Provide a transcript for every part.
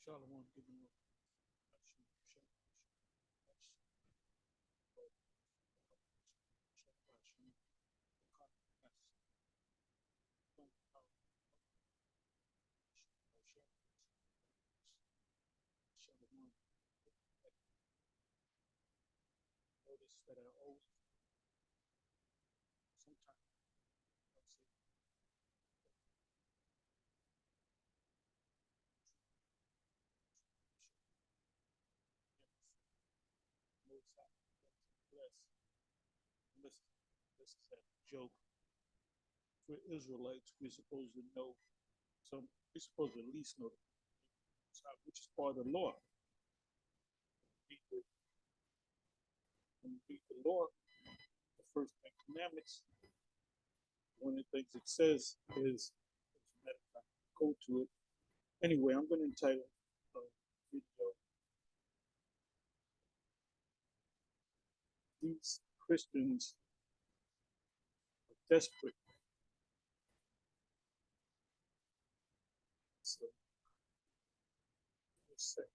Shalom, giving you notice that I always sometimes I'll say most I bless. Listen, this is a joke. For Israelites, we're supposed to know some. We're supposed to at least know which is part of the law. When you read the law, the first 10 commandments, one of the things it says is, go to it. Anyway, I'm going to entitle the video, These Christians Are Desperate. So, okay.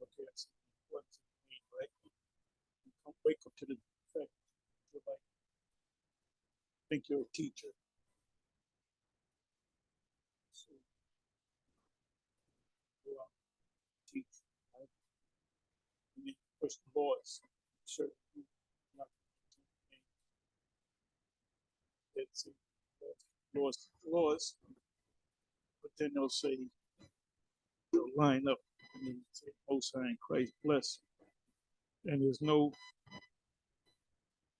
Okay, that's what it means, right? You can't wake up to the fact you're like, think you're a teacher. So you teach, right? And you push the laws. Certain not it's laws, but then they'll say they'll line up and then say Most High in Christ bless. And there's no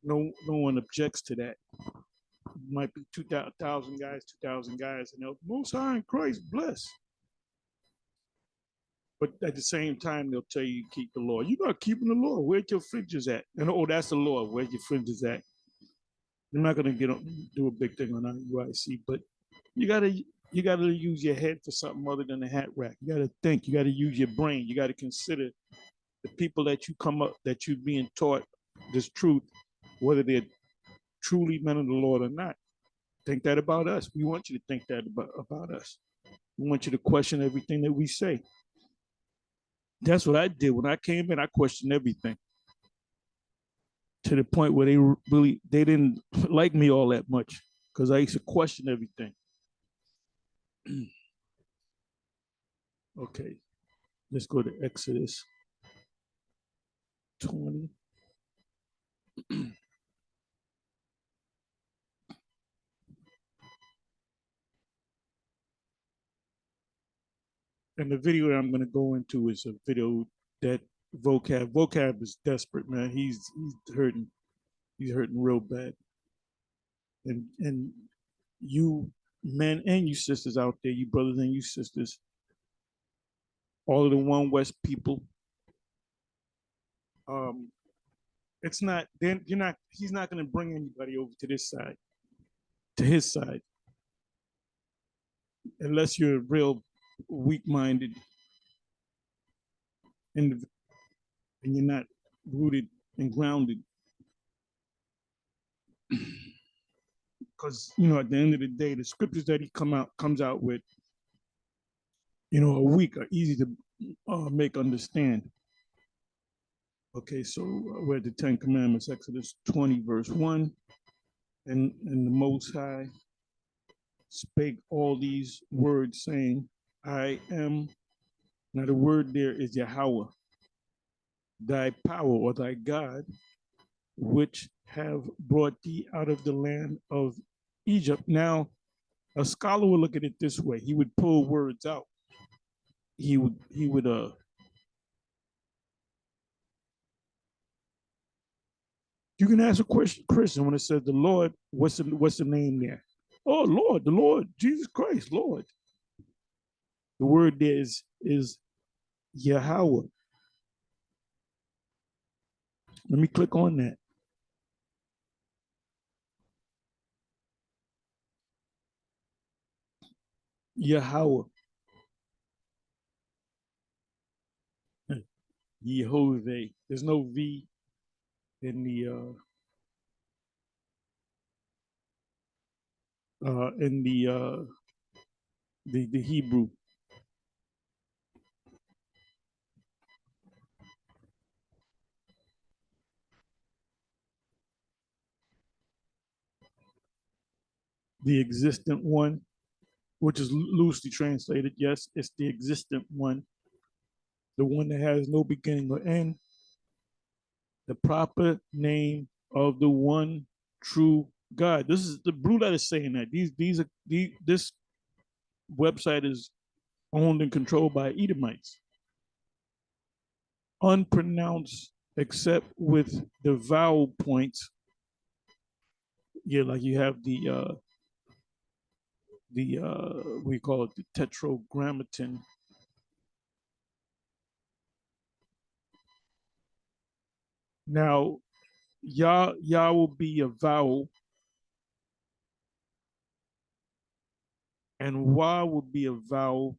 one objects to that. It might be 2,000 guys, 2,000 guys, and they'll Most High in Christ bless. But at the same time, they'll tell you keep the law. You're not keeping the law. Where's your fringes at? And oh, that's the law. Where's your fringes at? I'm not gonna do a big thing on IUIC, but you gotta use your head for something other than a hat rack. You gotta think. You gotta use your brain. You gotta consider the people that you're being taught this truth, whether they're truly men of the Lord or not. Think that about us. We want you to think that about us. We want you to question everything that we say. That's what I did when I came in. I questioned everything to the point where they didn't like me all that much because I used to question everything. Okay, let's go to Exodus 20. And the video I'm going to go into is a video that vocab is desperate, man. He's hurting real bad. And you men and you sisters out there, you brothers and you sisters, all of the One West people, it's not, then he's not going to bring anybody over to this side, to his side, unless you're a real weak-minded individual and you're not rooted and grounded. Because at the end of the day, the scriptures that he comes out with, are weak, are easy to make understand. Okay, so we're at the 10 Commandments, Exodus 20, verse 1. And the Most High spake all these words, saying, I am. Now the word there is Yahweh, thy power or thy God, which have brought thee out of the land of Egypt. Now, a scholar would look at it this way. He would pull words out. He would you can ask a question, Christian, when it says the Lord, what's the name there? Oh, Lord, the Lord, Jesus Christ, Lord. The word there is Yahweh. Let me click on that. Yahweh. Yehovah. There's no V in the Hebrew. The existent one, which is loosely translated. Yes, it's the existent one, the one that has no beginning or end, the proper name of the one true God. This is the Blue Letter saying that this website is owned and controlled by Edomites, unpronounced except with the vowel points. Yeah, like you have the we call it the tetragrammaton. Now, Yah will be a vowel, and Wa will be a vowel.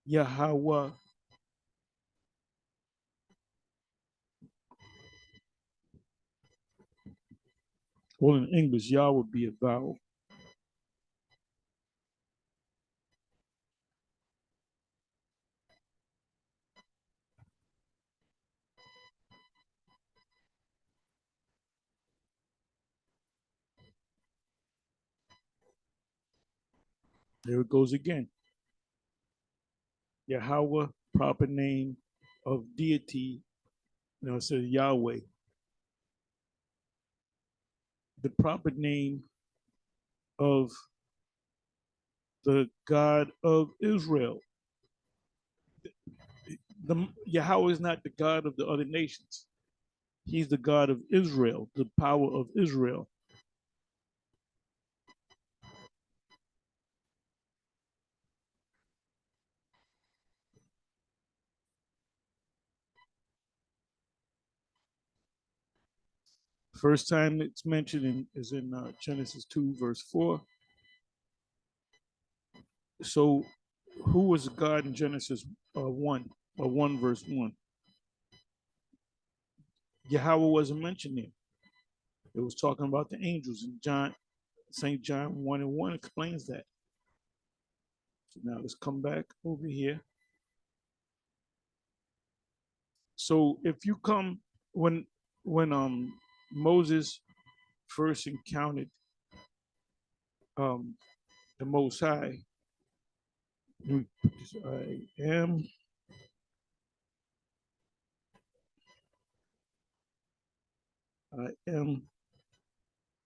Yahweh. Well, in English, Yah would be a vowel. There it goes again. Yahweh, proper name of deity. Now it says Yahweh. The proper name of the God of Israel. Yahweh is not the God of the other nations. He's the God of Israel, the power of Israel. First time it's mentioned is in Genesis 2, verse 4. So, who was God in Genesis 1, or 1, verse 1? Yahweh wasn't mentioned there. It was talking about the angels, and St. John 1 and 1 explains that. So now let's come back over here. So if you come when Moses first encountered um the Most High, I am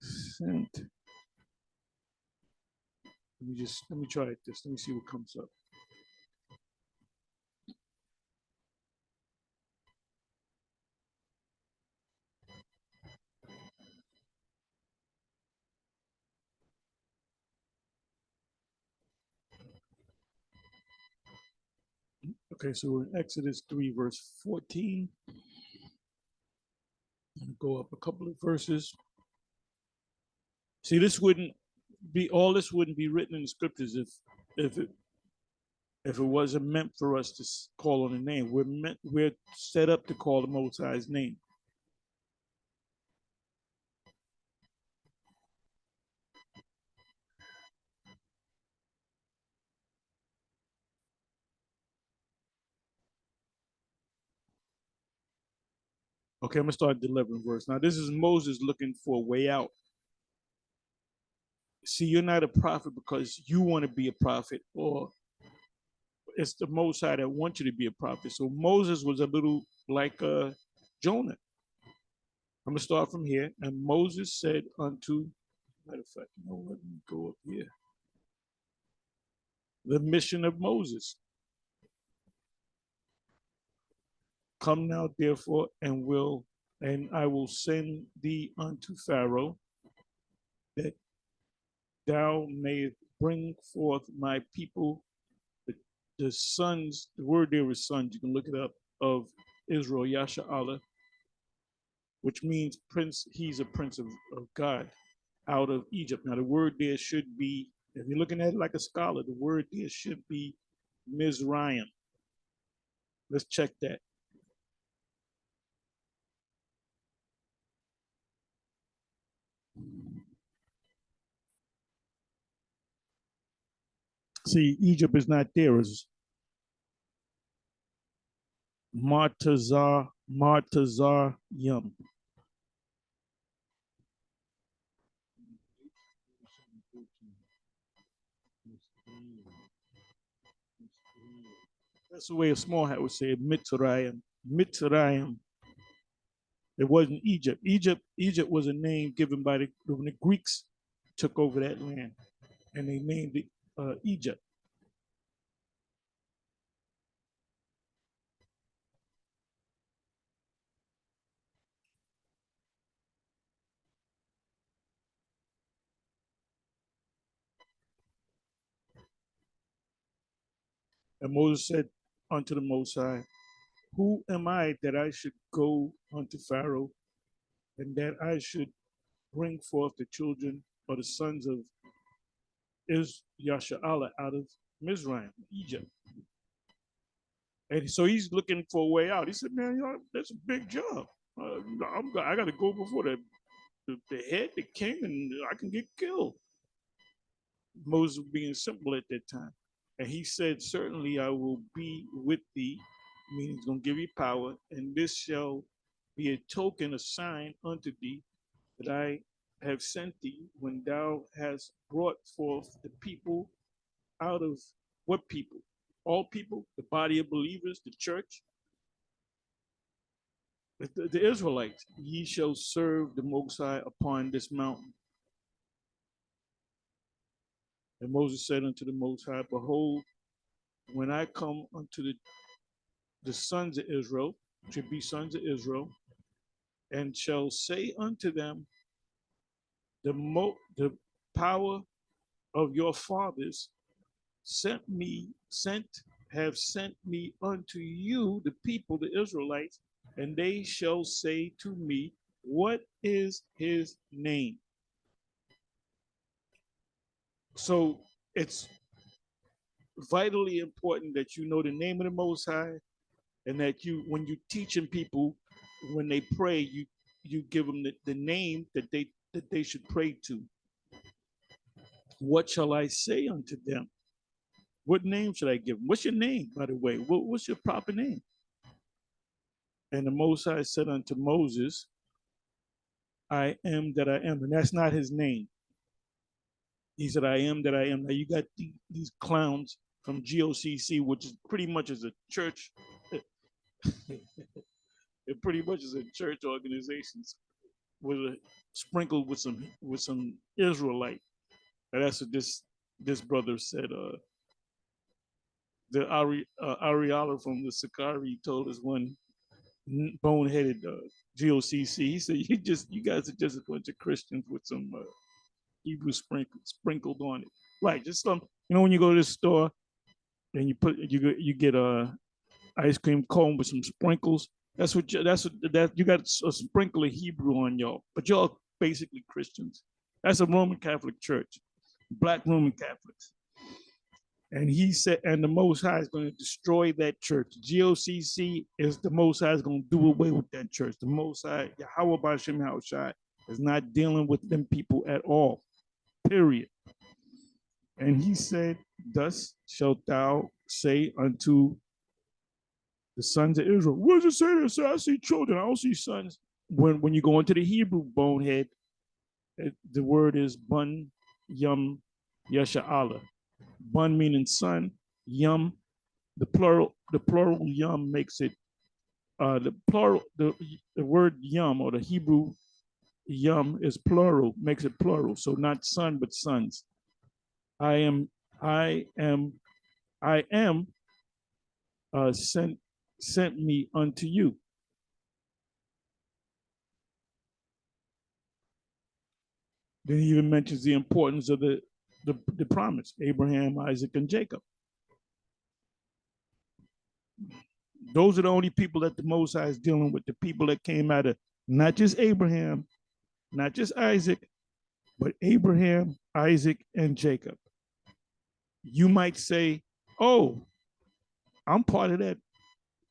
sent. Let me try it this. Let me see what comes up. Okay, so we're in Exodus 3, verse 14. Go up a couple of verses. See, this wouldn't be written in the scriptures if it wasn't meant for us to call on the name. We're set up to call the Most High's name. Okay, I'm gonna start at the 11th verse. Now, this is Moses looking for a way out. See, you're not a prophet because you want to be a prophet, or it's the Most High that wants you to be a prophet. So Moses was a little like Jonah. I'm going to start from here. And Moses said unto, matter of fact, you know what? Let me go up here. The mission of Moses. Come now, therefore, and I will send thee unto Pharaoh, that thou mayest bring forth my people, the sons, the word there is sons, you can look it up, of Israel, Yasha'Allah, which means prince, he's a prince of God, out of Egypt. Now, the word there should be, if you're looking at it like a scholar, the word there should be Mizraim. Let's check that. See, Egypt is not there. It's Martazar Yum. That's the way a small hat would say it, Mitzrayim. Mitzrayim. It wasn't Egypt. Egypt was a name given by when the Greeks took over that land, and they named it Egypt. And Moses said unto the Most High, who am I that I should go unto Pharaoh, and that I should bring forth the children or the sons of Yasha'Allah out of Mizraim, Egypt? And so he's looking for a way out. He said, man, that's a big job. I got to go before the head, the king, and I can get killed. Moses being simple at that time. And he said, certainly I will be with thee, meaning he's going to give you power, and this shall be a token, a sign unto thee, that I have sent thee when thou hast brought forth the people out of what people? All people, the body of believers, the church, the Israelites. Ye shall serve the Most High upon this mountain. And Moses said unto the Most High, behold, when I come unto the sons of Israel, should be sons of Israel, and shall say unto them, the power of your fathers have sent me unto you, the people, the Israelites, and they shall say to me, what is his name? So it's vitally important that you know the name of the Most High, and that you, when you're teaching people, when they pray, you give them the name that they should pray to. What shall I say unto them? What name should I give them? What's your name, by the way? What's your proper name? And the Most High said unto Moses, I am that I am. And that's not his name. He said, I am that I am. Now you got these clowns from GOCC, which is pretty much is a church. It pretty much is a church organization sprinkled with some Israelite. And that's what this brother said. The Ariala from the Sakari told us one boneheaded GOCC. He said, you guys are just a bunch of Christians with some Hebrew sprinkled on it. Right, just some, when you go to the store and you get a ice cream cone with some sprinkles. That's what you got a sprinkle of Hebrew on y'all, but y'all basically Christians. That's a Roman Catholic church, Black Roman Catholics. And he said, and the Most High is going to destroy that church. GOCC is the Most High is going to do away with that church. The Most High, Yahweh B'Shem Yahushai, is not dealing with them people at all. Period. And he said, thus shalt thou say unto the sons of Israel. What does it say there? So I see children, I don't see sons. When you go into the Hebrew bonehead, the word is bun Yum Yasha'ala. Bun meaning son, Yum, the plural Yum makes it the word Yum, or the Hebrew Yum, is plural, makes it plural. So not son but sons. I am I am I am sent me unto you. Then he even mentions the importance of the promise, Abraham, Isaac, and Jacob. Those are the only people that the Most High is dealing with, the people that came out of not just Abraham, not just Isaac, but Abraham, Isaac, and Jacob. You might say, oh, I'm part of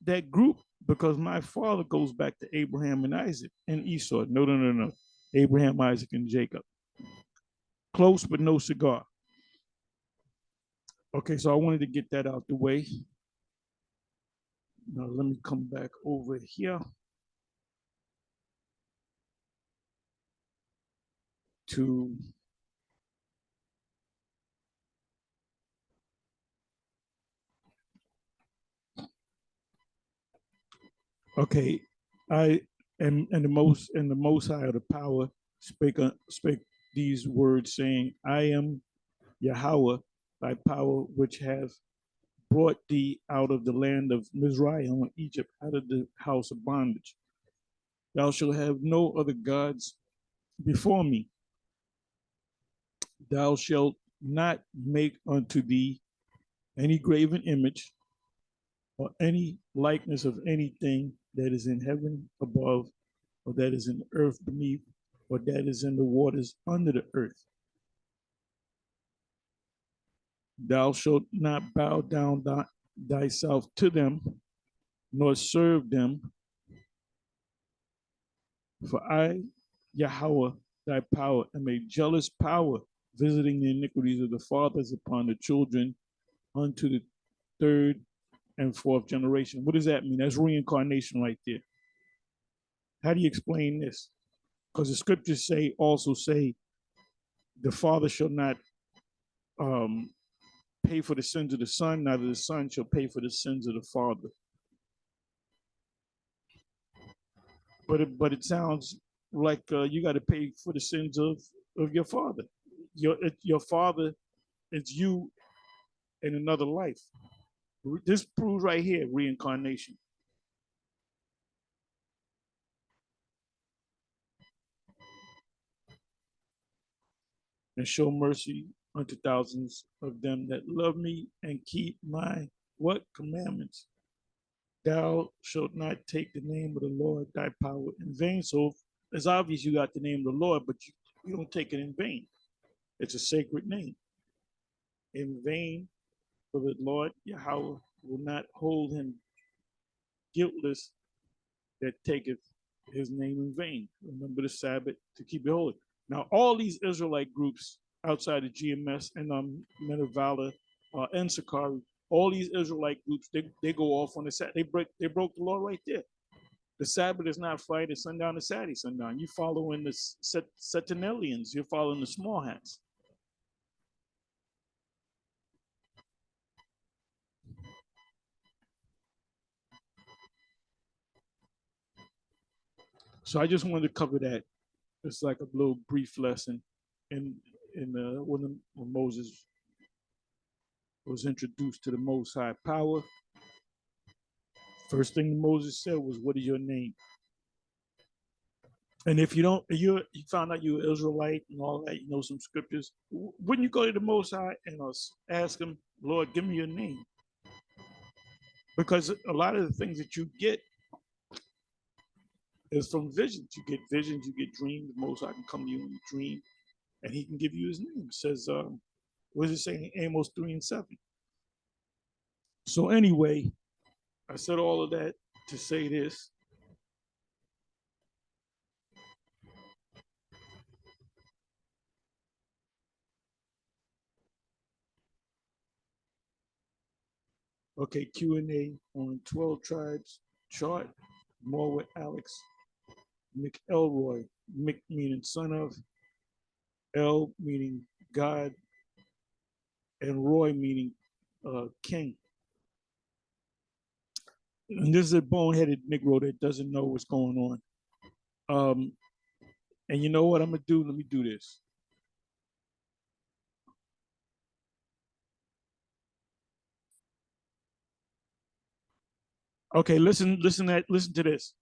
that group because my father goes back to Abraham and Isaac and Esau. No, no, no, no. Abraham, Isaac, and Jacob. Close, but no cigar. Okay, so I wanted to get that out the way. Now let me come back over here to okay. I and the most high of the power spake these words, saying, I am Yahweh, thy power which have brought thee out of the land of Mizraim, Egypt, out of the house of bondage. Thou shalt have no other gods before me. Thou shalt not make unto thee any graven image or any likeness of anything that is in heaven above, or that is in the earth beneath, or that is in the waters under the earth. Thou shalt not bow down thyself to them, nor serve them. For I, Yahweh, thy power, am a jealous power, visiting the iniquities of the fathers upon the children unto the third and fourth generation. What does that mean? That's reincarnation right there. How do you explain this? Because the scriptures also say the father shall not um, pay for the sins of the son, neither the son shall pay for the sins of the father. But it sounds like you got to pay for the sins of your father. Your father is you in another life. This proves right here reincarnation. And show mercy unto thousands of them that love me and keep my what commandments. Thou shalt not take the name of the Lord thy power in vain. So it's obvious you got the name of the Lord, but you don't take it in vain. It's a sacred name. In vain, for the Lord Yahweh will not hold him guiltless that taketh his name in vain. Remember the Sabbath to keep it holy. Now, all these Israelite groups outside of GMS and Men of Valor and Sakari, all these Israelite groups, they go off on the Sabbath. They broke the law right there. The Sabbath is not Friday sundown to Saturday sundown. You following the Sentinelians. You're following the small hats. So I just wanted to cover that. It's like a little brief lesson in when Moses was introduced to the Most High power. First thing Moses said was, "What is your name?" And if you don't, you found out you're Israelite and all that, you know some scriptures. Wouldn't you go to the Most High and ask him, "Lord, give me your name"? Because a lot of the things that you get is from visions. You get visions, you get dreams. The Most High can come to you in a dream, and He can give you His name. It says, what does it say in Amos 3:7? So anyway, I said all of that to say this. Okay, Q&A on 12 tribes chart. More with Alex McElroy. Mick meaning son of, L meaning God, and Roy meaning king. And this is a boneheaded Negro that doesn't know what's going on. And you know what I'm gonna do? Let me do this. Okay, listen to this.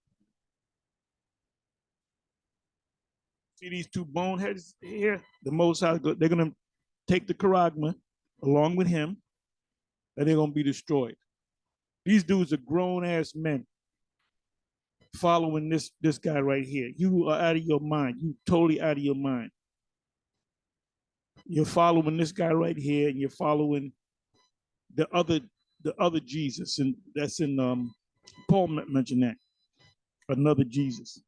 See these two boneheads here? The Most High, they're gonna take the charagma along with him, and they're gonna be destroyed. These dudes are grown ass men following this guy right here. You are out of your mind. You totally out of your mind. You're following this guy right here, and you're following the other Jesus, and that's in Paul mentioned that another Jesus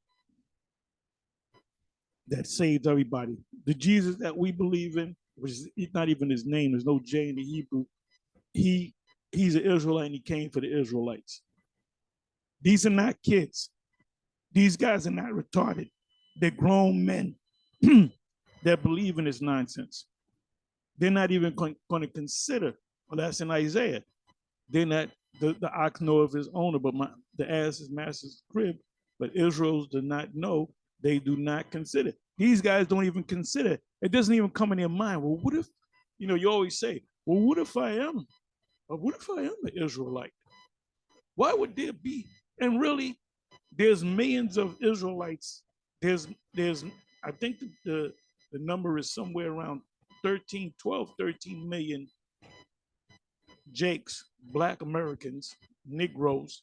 that saves everybody. The Jesus that we believe in, which is not even his name. There's no J in the Hebrew. He's an Israelite, and he came for the Israelites. These are not kids. These guys are not retarded. They're grown men that believe in this nonsense. They're not even going to consider, well, that's in Isaiah. They're not, the ox knoweth his owner, but the ass is master's crib. But Israel's do not know, they do not consider. These guys don't even consider. It doesn't even come in their mind. Well, what if, you always say, well, what if I am? Or what if I am an Israelite? Why would there be? And really, there's millions of Israelites. There's I think the number is somewhere around 13 million Jakes, Black Americans, Negroes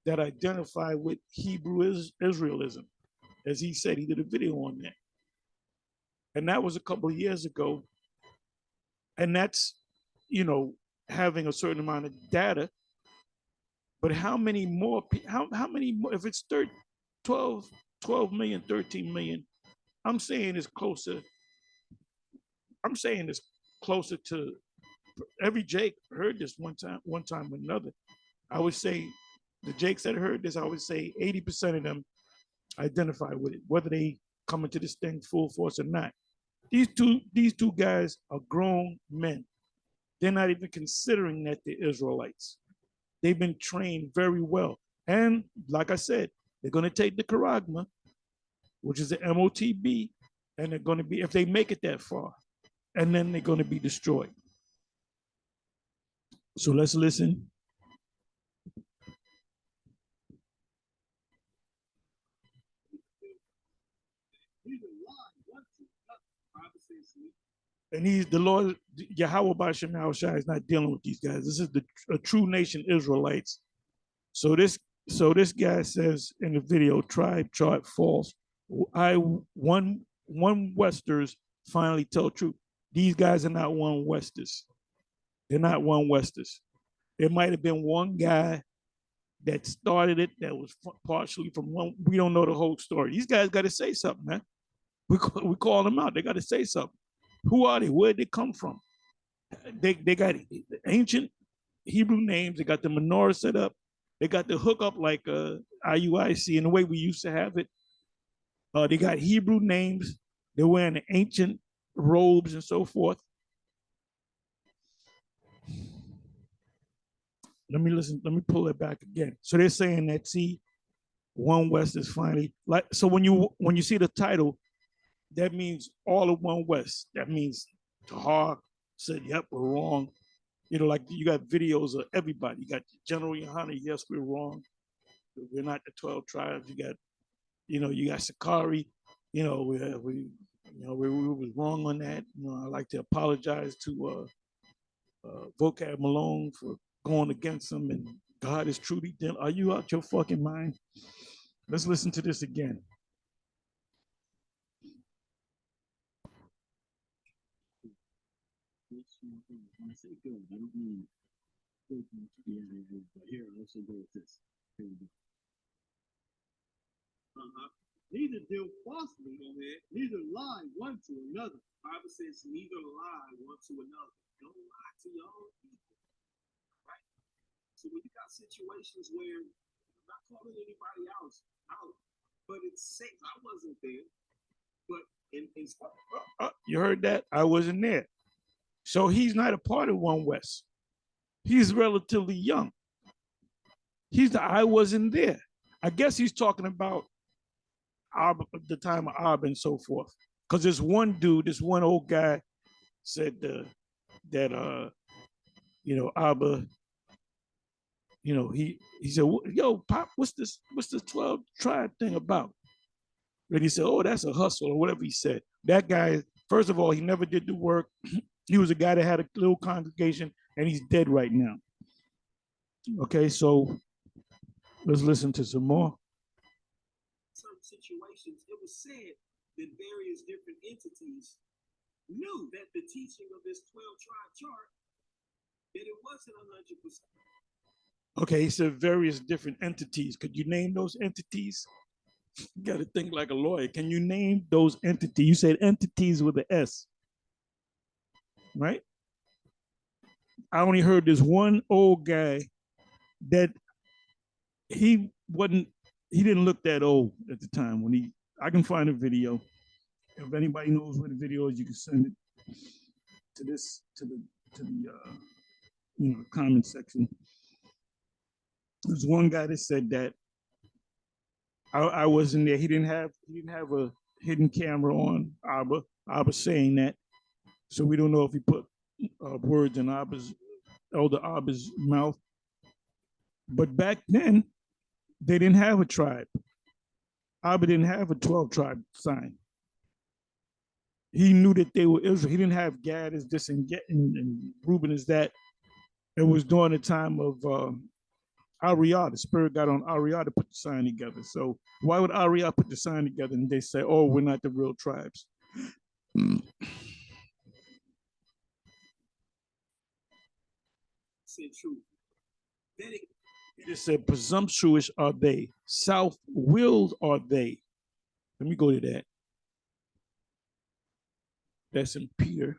that identify with Hebrew Israelism. As he said, he did a video on that. And that was a couple of years ago. And that's, having a certain amount of data. But how many more, how many more, if it's 12 million, 13 million, I'm saying it's closer to every Jake heard this one time or another. I would say the Jakes that heard this, I would say 80% of them identify with it, whether they come into this thing full force or not. These two guys are grown men. They're not even considering that they're Israelites. They've been trained very well. And like I said, they're going to take the charagma, which is the MOTB, and they're going to be, if they make it that far, and then they're going to be destroyed. So let's listen. And he's the Lord, Yahweh Bashem Yahushua is not dealing with these guys. This is a true nation Israelites. So this guy says in the video, tribe chart false. One Westers finally tell truth. These guys are not one Westers. They're not one Westers. There might have been one guy that started it that was partially from one. We don't know the whole story. These guys got to say something, man. We call them out. They got to say something. Who are they? Where'd they come from? They got ancient Hebrew names. They got the menorah set up. They got the hookup like IUIC in the way we used to have it. They got Hebrew names. They're wearing the ancient robes and so forth. Let me pull it back again. So they're saying that, see, One West is finally like, so when you see the title, that means all of One West. That means Tahar said, yep, we're wrong. Like you got videos of everybody. You got General Yohana, yes, we're wrong. We're not the 12 tribes. You got Sakari, we was wrong on that. I'd like to apologize to Vocab Malone for going against them, and God is truly dead. Are you out your fucking mind? Let's listen to this again. When I say good, I don't mean good. But here, let's go with this. Here we go. Neither deal falsely, neither lie one to another. The Bible says neither lie one to another. Don't lie to your own people. Right? So when you got situations where I'm not calling anybody else out, but it's safe. I wasn't there, but You heard that? I wasn't there. So he's not a part of One West. He's relatively young. I wasn't there. I guess he's talking about the time of Ab and so forth. Because this one dude, this one old guy said that Abba, he said, yo, Pop, what's this 12 tribe thing about? And he said, oh, that's a hustle or whatever he said. That guy, first of all, he never did the work. He was a guy that had a little congregation and he's dead right now. Okay, so let's listen to some more. Certain situations, it was said that various different entities knew that the teaching of this 12 tribe chart, that it wasn't 100%. Okay, he said various different entities. Could you name those entities? You got to think like a lawyer. Can you name those entities? You said entities with an S, right? I only heard this one old guy that he didn't look that old at the time when I can find a video. If anybody knows where the video is, you can send it to the comment section. There's one guy that said that I wasn't there. He didn't have a hidden camera on Abba saying that. So we don't know if he put words in elder Abba's mouth. But back then, they didn't have a tribe. Abba didn't have a 12 tribe sign. He knew that they were Israel. He didn't have Gad as this and Reuben as that. It was during the time of Ariah. The Spirit got on Ariah to put the sign together. So why would Ariah put the sign together and they say, oh, we're not the real tribes? Said truth. He just said, presumptuous are they, self-willed are they. Let me go to that. That's in Peter.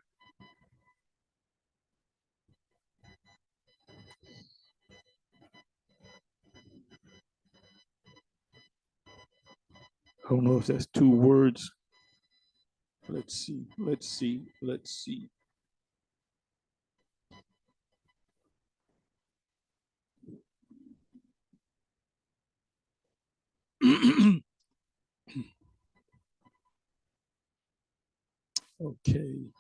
I don't know if that's two words. Let's see. Okay.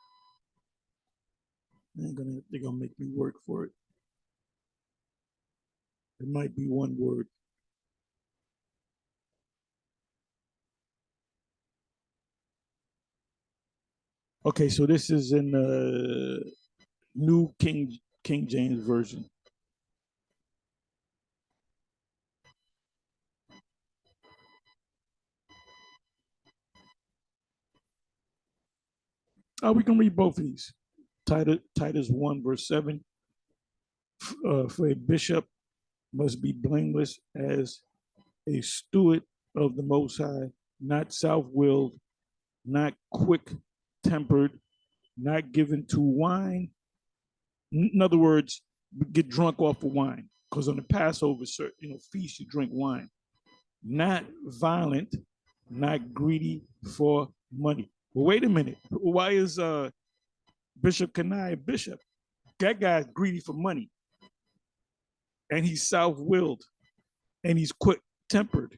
They're gonna make me work for it. It might be one word. Okay, so this is in the New King James Version. We can read both of these. Titus 1, verse 7. For a bishop must be blameless as a steward of the Most High, not self-willed, not quick-tempered, not given to wine. In other words, get drunk off of wine. Because on the Passover feast, you drink wine. Not violent, not greedy for money. Well, wait a minute. Why is Bishop Kenai a bishop? That guy's greedy for money. And he's self-willed. And he's quick-tempered.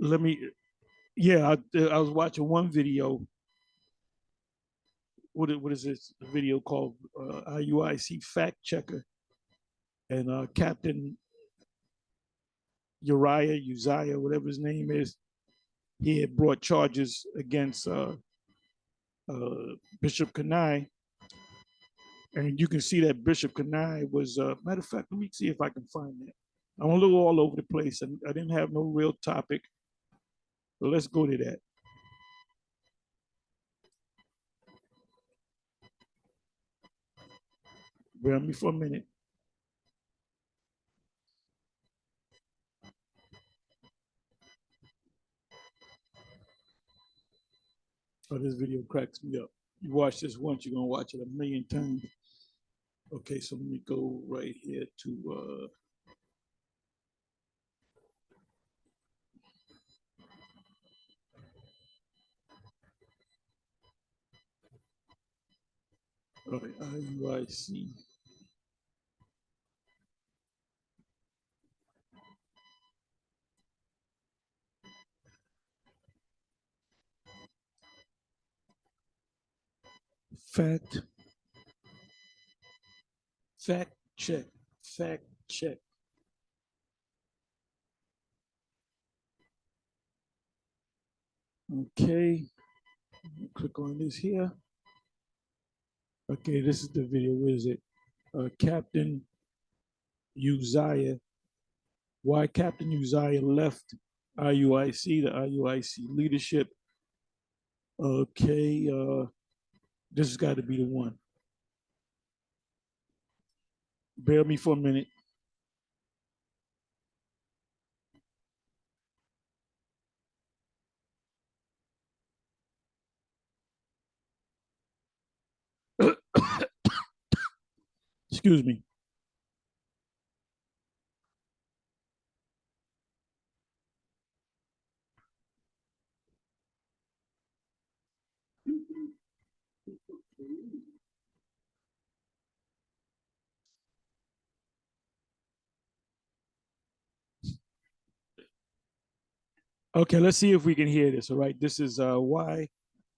I was watching one video. What is this video called? IUIC Fact Checker. And Captain Uzziah, whatever his name is, he had brought charges against Bishop Kenai. And you can see that Bishop Kenai was, matter of fact, let me see if I can find that. I'm a little all over the place, and I didn't have no real topic. But let's go to that. Bear with me for a minute. Oh, this video cracks me up. You watch this once, you're gonna watch it a million times. Okay, so let me go right here to All right, IUIC. Fact, fact check, fact check. Okay, click on this here. Okay, this is the video. Where is it? Captain Uzziah. Why Captain Uzziah left IUIC, the IUIC leadership. Okay, this has got to be the one. Bear me for a minute. Excuse me. Okay, let's see if we can hear this. All right, this is why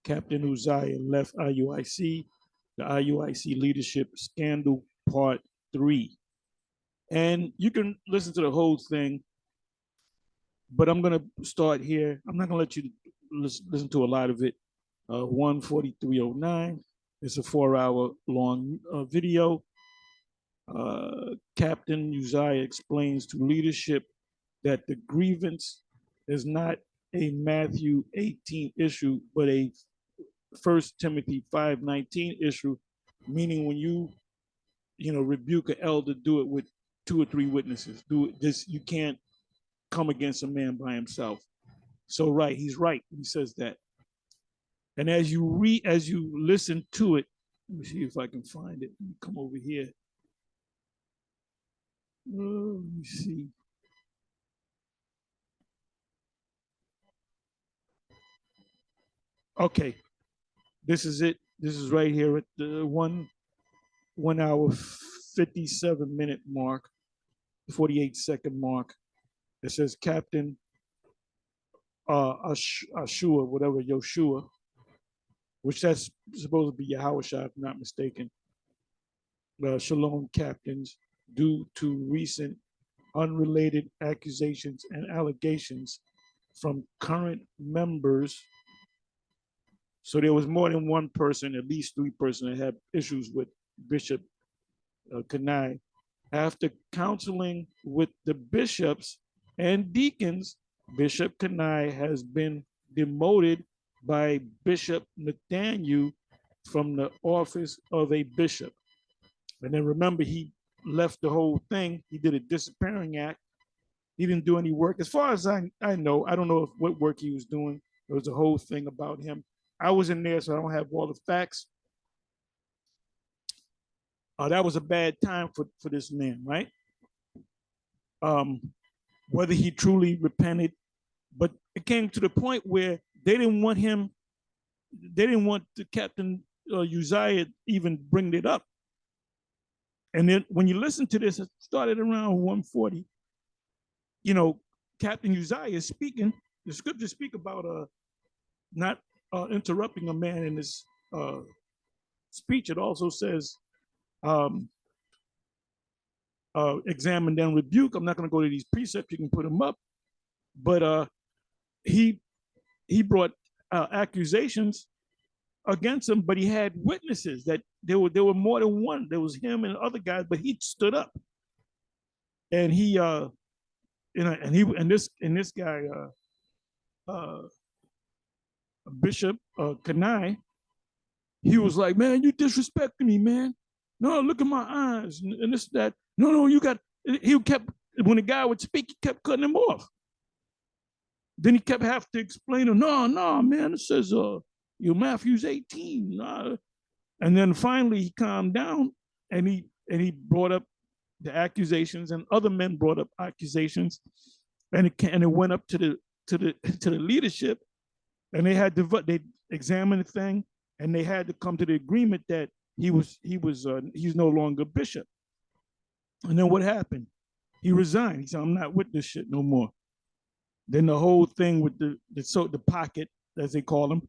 Captain Uzziah left IUIC, the IUIC leadership scandal part 3. And you can listen to the whole thing, but I'm going to start here. I'm not going to let you listen to a lot of it. 14309. It's a 4-hour long video. Captain Uzziah explains to leadership that the grievance is not a Matthew 18 issue, but a 1 Timothy 5:19 issue, meaning when you rebuke an elder, do it with 2 or 3 witnesses. Do it this, you can't come against a man by himself. So right, he's right. He says that. And as you listen to it, let me see if I can find it. Let me come over here. Let me see. Okay, this is it. This is right here at the 1 hour 57-minute mark, 48-second mark. It says Captain Ashua, whatever, Yoshua, which that's supposed to be Yahushua, if I'm not mistaken. Shalom captains, due to recent unrelated accusations and allegations from current members. So there was more than one person, at least 3 persons that had issues with Bishop Kanai. After counseling with the bishops and deacons, Bishop Kanai has been demoted by Bishop Nathaniel from the office of a bishop. And then remember, he left the whole thing. He did a disappearing act. He didn't do any work. As far as I know, I don't know what work he was doing. There was a whole thing about him. I was in there, so I don't have all the facts. That was a bad time for this man, right? Whether he truly repented, but it came to the point where they didn't want the Captain Uzziah even bring it up. And then when you listen to this, it started around 140. Captain Uzziah is speaking. The scriptures speak about not interrupting a man in his speech. It also says, examine then rebuke. I'm not going to go to these precepts. You can put them up. But he brought accusations against him, but he had witnesses that there were more than one. There was him and other guys, but he stood up, and this guy, Bishop Kanai, he was like, man, you disrespecting me, man. No, look at my eyes, and this, that. No, you got. He kept, when the guy would speak, he kept cutting him off. Then he kept having to explain to him, no, man, it says your Matthew's 18. And then finally he calmed down, and he brought up the accusations, and other men brought up accusations, and it went up to the leadership, and they examined the thing, and they had to come to the agreement that he's no longer bishop. And then what happened? He resigned. He said, I'm not with this shit no more. Then the whole thing with the pocket, as they call him,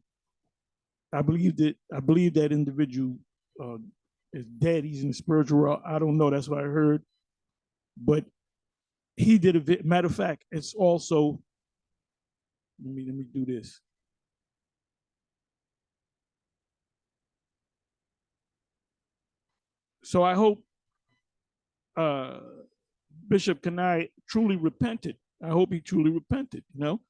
I believe that individual is dead. He's in the spiritual realm. I don't know. That's what I heard. But he did a matter of fact, it's also, let me do this. So I hope Bishop Kanai truly repented. I hope he truly repented, you know?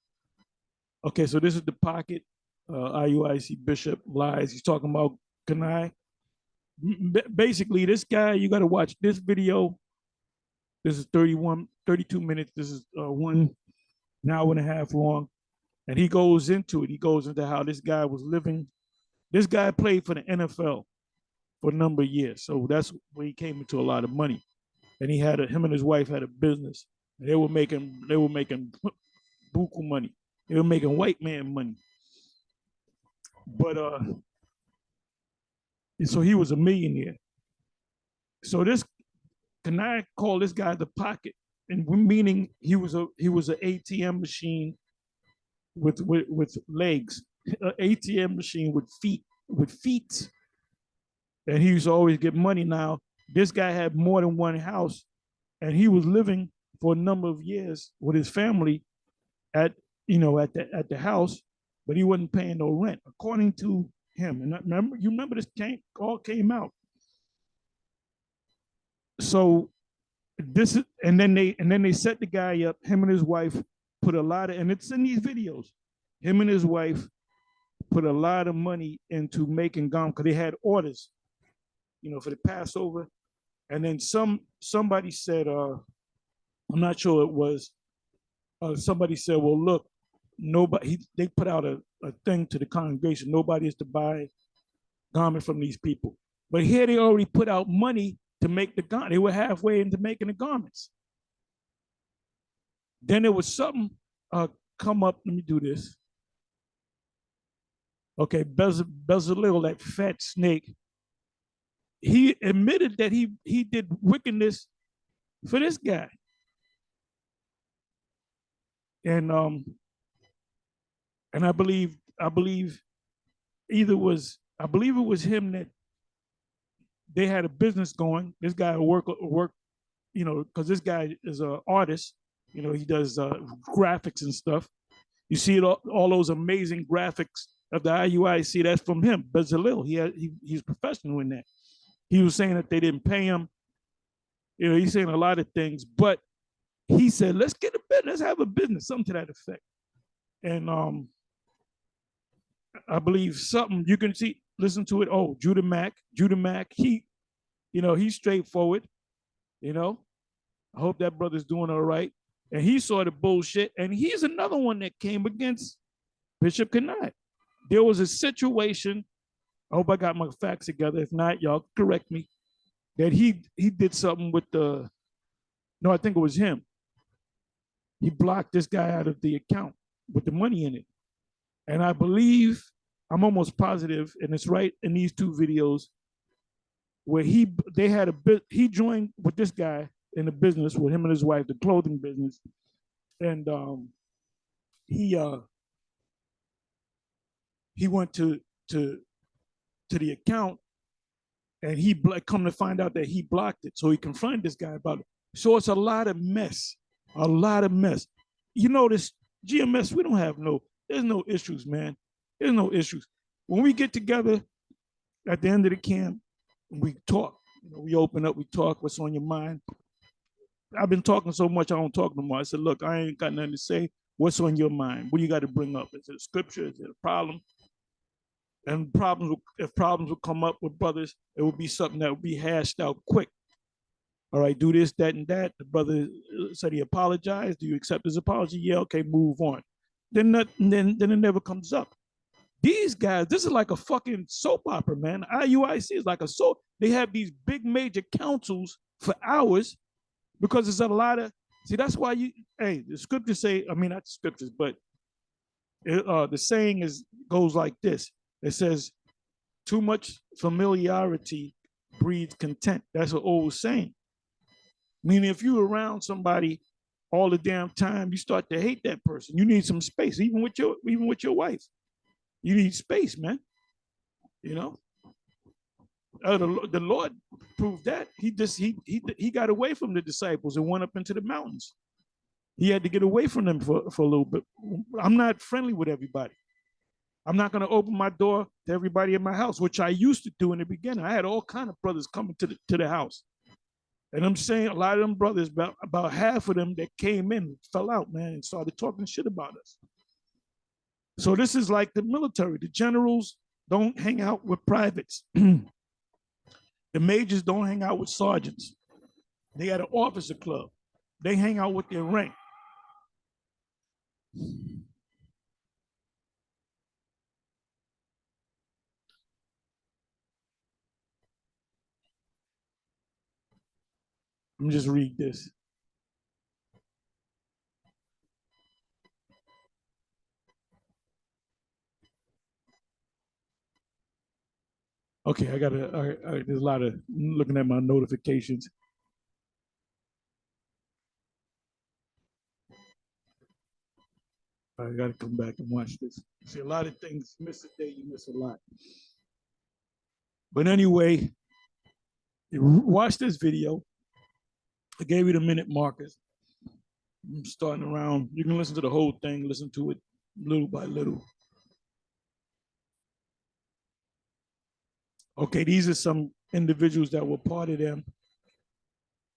Okay, so this is the pocket. IUIC Bishop lies. He's talking about Kanai. Basically, this guy, you got to watch this video. This is 32 minutes. This is 1 hour and a half long. And he goes into it. He goes into how this guy was living. This guy played for the NFL for a number of years. So that's where he came into a lot of money. And him and his wife had a business. And they were making buku money. They were making white man money. But so he was a millionaire. So can I call this guy the pocket? And meaning he was an ATM machine with legs, an ATM machine with feet. And he used to always get money. Now, this guy had more than one house, and he was living for a number of years with his family at the house, but he wasn't paying no rent, according to him. And you remember this all came out. So this is, and then they set the guy up. Him and his wife put a lot of, and it's in these videos. Him and his wife put a lot of money into making gum because they had orders, for the Passover. And then somebody said, I'm not sure it was, somebody said, well, look, they put out a thing to the congregation. Nobody is to buy garment from these people. But here they already put out money to make the garment. They were halfway into making the garments. Then there was something come up. Let me do this. Okay, Bezalel, that fat snake, he admitted that he did wickedness for this guy. And I believe it was him that they had a business going. This guy work, because this guy is an artist. He does graphics and stuff. You see all those amazing graphics of the IUIC. That's from him, Bezalel. He's professional in that. He was saying that they didn't pay him. He's saying a lot of things, but he said, let's get a business, let's have a business, something to that effect. And I believe something you can see, listen to it. Oh, Judah Mack, he's straightforward. I hope that brother's doing all right. And he saw the bullshit. And he's another one that came against Bishop Kanai. There was a situation, I hope I got my facts together. If not, y'all correct me, that he did something with I think it was him. He blocked this guy out of the account with the money in it. And I believe, I'm almost positive, and it's right in these two videos, where he joined with this guy in the business with him and his wife, the clothing business. And he went to the account, and he come to find out that he blocked it. So he confronted this guy about it. So it's a lot of mess. This GMS, there's no issues, man. There's no issues. When we get together at the end of the camp, we talk. We open up, we talk, what's on your mind. I've been talking so much, I don't talk no more. I said, look, I ain't got nothing to say. What's on your mind? What do you got to bring up? Is it a scripture? Is it a problem? And if problems would come up with brothers, it would be something that would be hashed out quick. All right, do this, that, and that. The brother said he apologized. Do you accept his apology? Yeah, okay, move on. Then it never comes up. These guys, this is like a fucking soap opera, man. IUIC is like a soap. They have these big major councils for hours because there's a lot of, that's why the scriptures say, not the scriptures, but the saying goes like this. It says, Too much familiarity breeds content. That's an old saying. Meaning, if you're around somebody all the damn time, you start to hate that person. You need some space, even with your wife. You need space, man. You know, the Lord proved that. He got away from the disciples and went up into the mountains. He had to get away from them for a little bit. I'm not friendly with everybody. I'm not going to open my door to everybody in my house, which I used to do in the beginning. I had all kind of brothers coming to the house. And I'm saying a lot of them brothers, about half of them that came in fell out, man, and started talking shit about us. So this is like the military. The generals don't hang out with privates. The majors don't hang out with sergeants. They got an officer club. They hang out with their rank. Let me just read this. Okay, there's a lot of looking at my notifications. I got to come back and watch this. See, a lot of things, miss a day, you miss a lot. But anyway, watch this video. I gave you the minute markers. I'm starting around. You can listen to the whole thing, listen to it little by little. Okay, these are some individuals that were part of them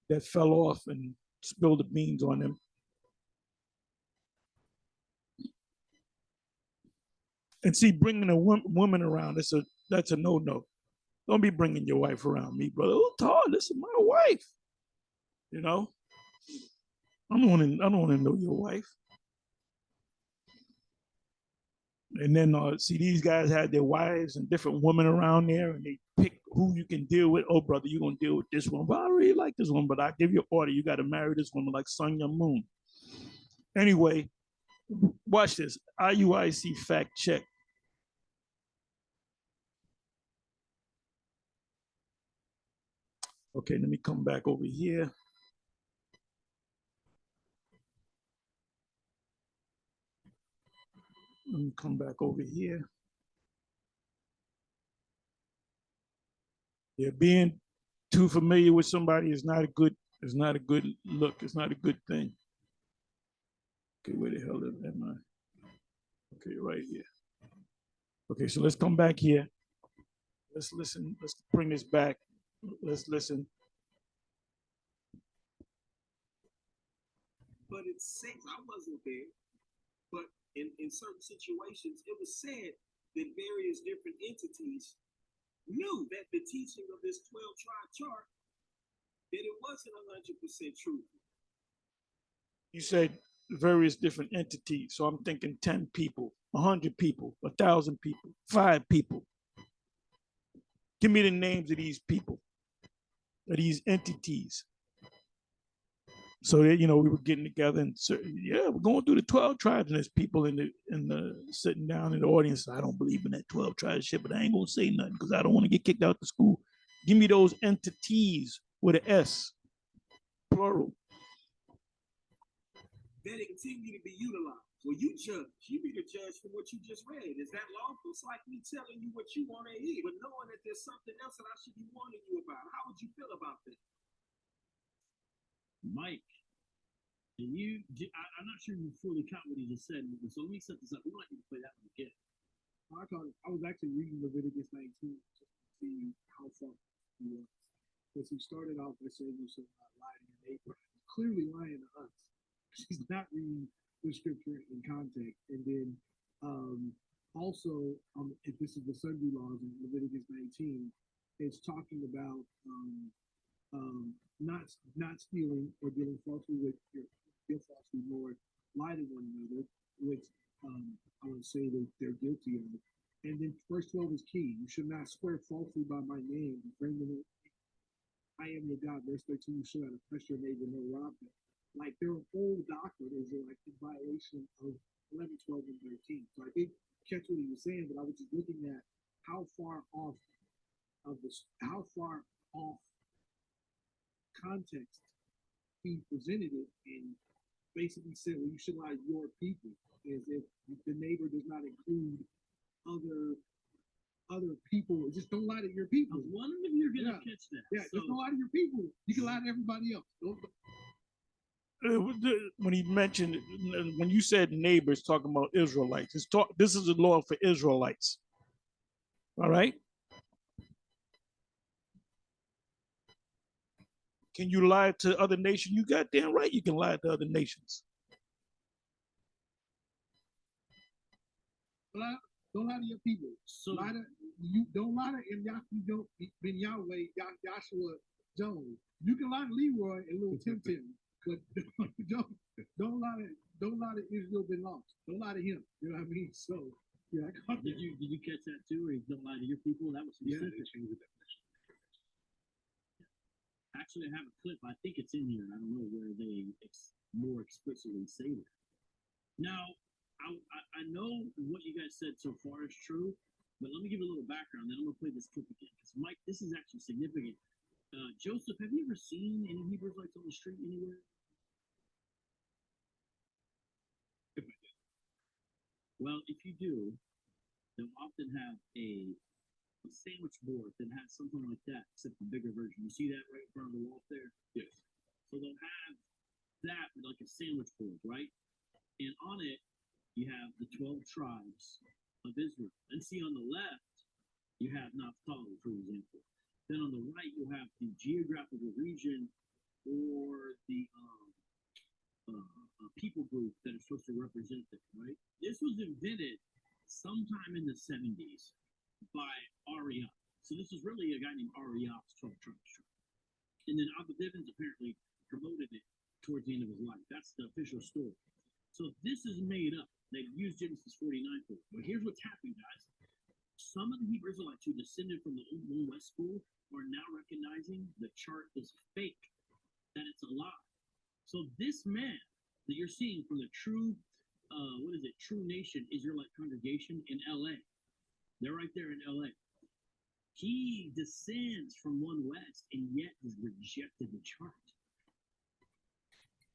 that fell off and spilled the beans on them. And see, bringing a woman around, that's a no-no. Don't be bringing your wife around me, brother. Oh, Todd, this is my wife. You know, I don't want to know your wife. And then see, these guys had their wives and different women around there, and they pick who you can deal with. Oh, brother, you're gonna deal with this one. Well, I really like this one, but I give you an order. You got to marry this woman like Sun Young Moon. Anyway, watch this. IUIC fact check. Okay, let me come back over here. Let me come back over here. Yeah, being too familiar with somebody is not a good look. It's not a good thing. Okay, where the hell am I? Okay, right here. Okay, so let's come back here. Let's listen. Let's bring this back. Let's listen. But it says, I wasn't there, but in certain situations, it was said that various different entities knew that the teaching of this 12-tribe chart, that it wasn't 100% true. You said various different entities. So I'm thinking 10 people, 100 people, 1,000 people, 5 people. Give me the names of these people, of these entities. So that, we were getting together and yeah, we're going through the 12 tribes, and there's people in the sitting down in the audience. I don't believe in that 12 tribe shit, but I ain't gonna say nothing because I don't want to get kicked out of school. Give me those entities with an S, plural. That it continue to be utilized. Well, you judge. You be the judge for what you just read. Is that lawful? It's like me telling you what you want to hear, but knowing that there's something else that I should be warning you about. How would you feel about that? Mike, I'm not sure you fully caught what he just said, so let me set this up. We want you to play that one again. I was actually reading Leviticus 19 just to see how far he was. Because he started off by saying you should not lie to your neighbor. He's clearly lying to us. He's not reading the scripture in context. And then also, if this is the Sunday laws in Leviticus 19, it's talking about not stealing or dealing falsely with your falsely Lord, lie to one another, which I would say that they're guilty of. And then verse 12 is key. You should not swear falsely by my name. I am your God. Verse 13, you should not oppress your neighbor nor rob them. Like their whole doctrine is like in violation of 11, 12, and 13. So I did catch what he was saying, but I was just looking at how far off how far off context he presented it and basically said, well, you should lie your people, as if the neighbor does not include other people. Just don't lie to your people. I was wondering if you're gonna catch that. Yeah, so, just don't lie to your people. You can lie to everybody else. When he mentioned, when you said neighbors, talking about Israelites, this is a law for Israelites. All right. Can you lie to other nations? You goddamn right you can lie to other nations. Don't lie to your people. So don't lie to Ben Yahweh, Joshua Jones. You can lie to Leroy and little Tim Tim, but don't lie to Israel Ben Lost. Don't lie to him. You know what I mean? So yeah, did you catch that too? Or don't lie to your people? That was specific. Yeah, actually, I have a clip. I think it's in here. I don't know where they more explicitly say that. Now, I know what you guys said so far is true, but let me give a little background. Then I'm gonna play this clip again because Mike, this is actually significant. Joseph, have you ever seen any Hebrews like on the street anywhere? Well, if you do, they'll often have a sandwich board that has something like that, except the bigger version. You see that right in front of the wall there? Yes. So they'll have that like a sandwich board, right? And on it, you have the 12 tribes of Israel. And see on the left, you have Naphtali, for example. Then on the right, you have the geographical region or the people group that are supposed to represent it, right? This was invented sometime in the 70s by Ariak. So this is really a guy named Ariak's 12 tribes. And then Abba Bivens apparently promoted it towards the end of his life. That's the official story. So this is made up. They used Genesis 49 for it. But here's what's happening, guys. Some of the Hebrew Israelites who descended from the old One West school are now recognizing the chart is fake, that it's a lie. So this man that you're seeing from the True Nation Israelite congregation in LA, they're right there in LA. He descends from One West and yet has rejected the chart.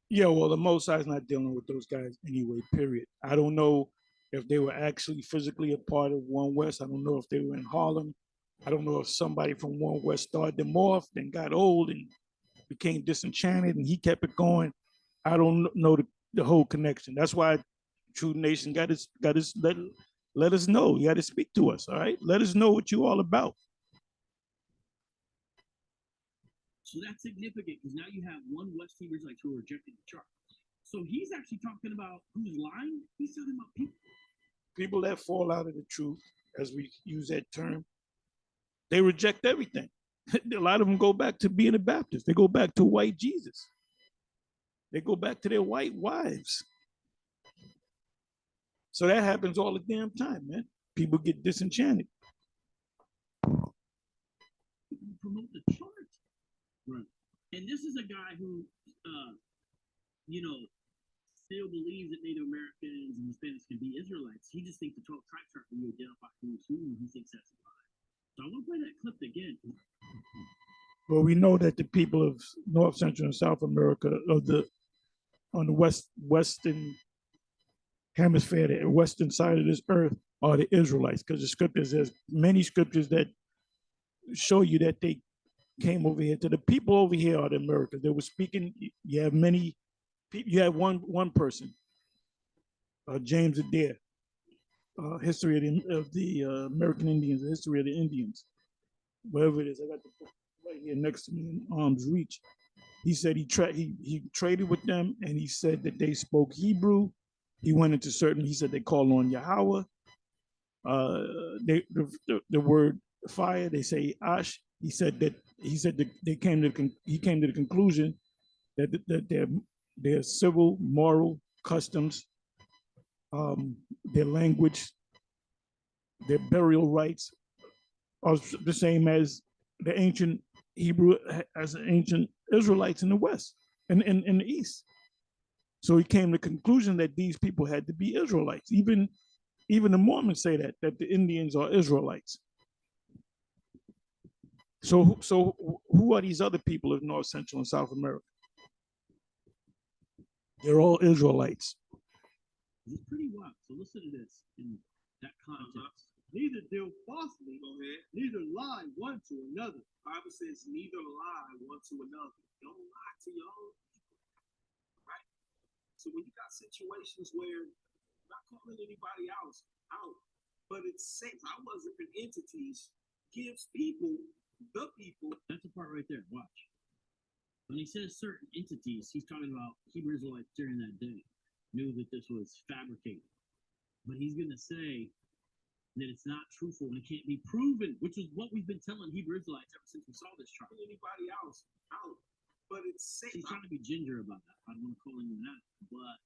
Yeah, well, the Most High is not dealing with those guys anyway, period. I don't know if they were actually physically a part of One West. I don't know if they were in Harlem. I don't know if somebody from One West started them off, then got old and became disenchanted, and he kept it going. I don't know the whole connection. That's why True Nation got to let us know. You got to speak to us, all right? Let us know what you all about. So that's significant because now you have One West Hebrews like who are rejecting the chart. So he's actually talking about who's lying. He's talking about people that fall out of the truth, as we use that term. They reject everything. A lot of them go back to being a Baptist. They go back to white Jesus. They go back to their white wives. So that happens all the damn time, man. People get disenchanted. Promote the chart. Right. And this is a guy who, still believes that Native Americans and Hispanics can be Israelites. He just thinks the 12 tribes chart when you identify who's who, and he thinks that's a lie. So I want to play that clip again. Well, we know that the people of North, Central, and South America, on the western hemisphere, the western side of this earth, are the Israelites, because the scriptures, there's many scriptures that show you that they came over here. To the people over here are the Americans. They were speaking. You have many people. You have one person, James Adair, history of the American Indians, the history of the Indians, wherever it is. I got the book right here next to me in arm's reach. He said he traded with them, and he said that they spoke Hebrew. He went into certain. He said they called on Yahweh. The word fire, they say Ash. He said that he came to the conclusion that their civil, moral customs, their language, their burial rites are the same as the ancient Hebrew, as the ancient Israelites in the West and in the East. So he came to the conclusion that these people had to be Israelites. Even the Mormons say that the Indians are Israelites. So who are these other people of North, Central, and South America? They're all Israelites. It's pretty wild. So listen to this in that context. Neither deal falsely, neither lie one to another. Bible says neither lie one to another. Don't lie to your own people, right? So when you got situations where you're not calling anybody else out, but it's safe, I wasn't in entities, gives people, the people. That's the part right there. Watch. When he says certain entities, he's talking about Hebrew Israelites during that day knew that this was fabricated. But he's going to say that it's not truthful and it can't be proven, which is what we've been telling Hebrew Israelites ever since we saw this chart. Anybody else out, but it's safe. He's trying to be ginger about that. I don't want to call him that, but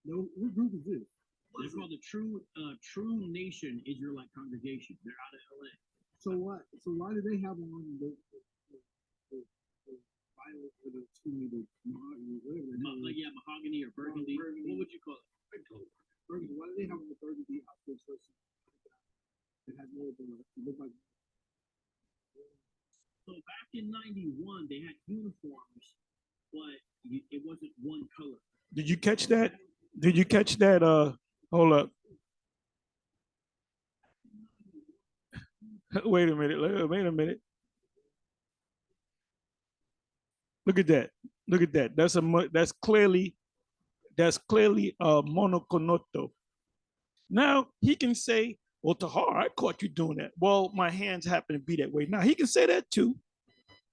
no, what group is this? They're called the True Nation Israelite Congregation. They're out of LA. So what? So why do they have on the violet or the mahogany, whatever? Like mahogany or burgundy. What would you call it? Burgundy. Why do they have on the burgundy outfits versus it has more than look like? So back in '91, they had uniforms, but it wasn't one color. Did you catch that? Did you catch that? Hold up. Wait a minute. Wait a minute. Look at that. Look at that. That's clearly monoconoto. Now he can say, well, Tahar, I caught you doing that. Well, my hands happen to be that way. Now he can say that too,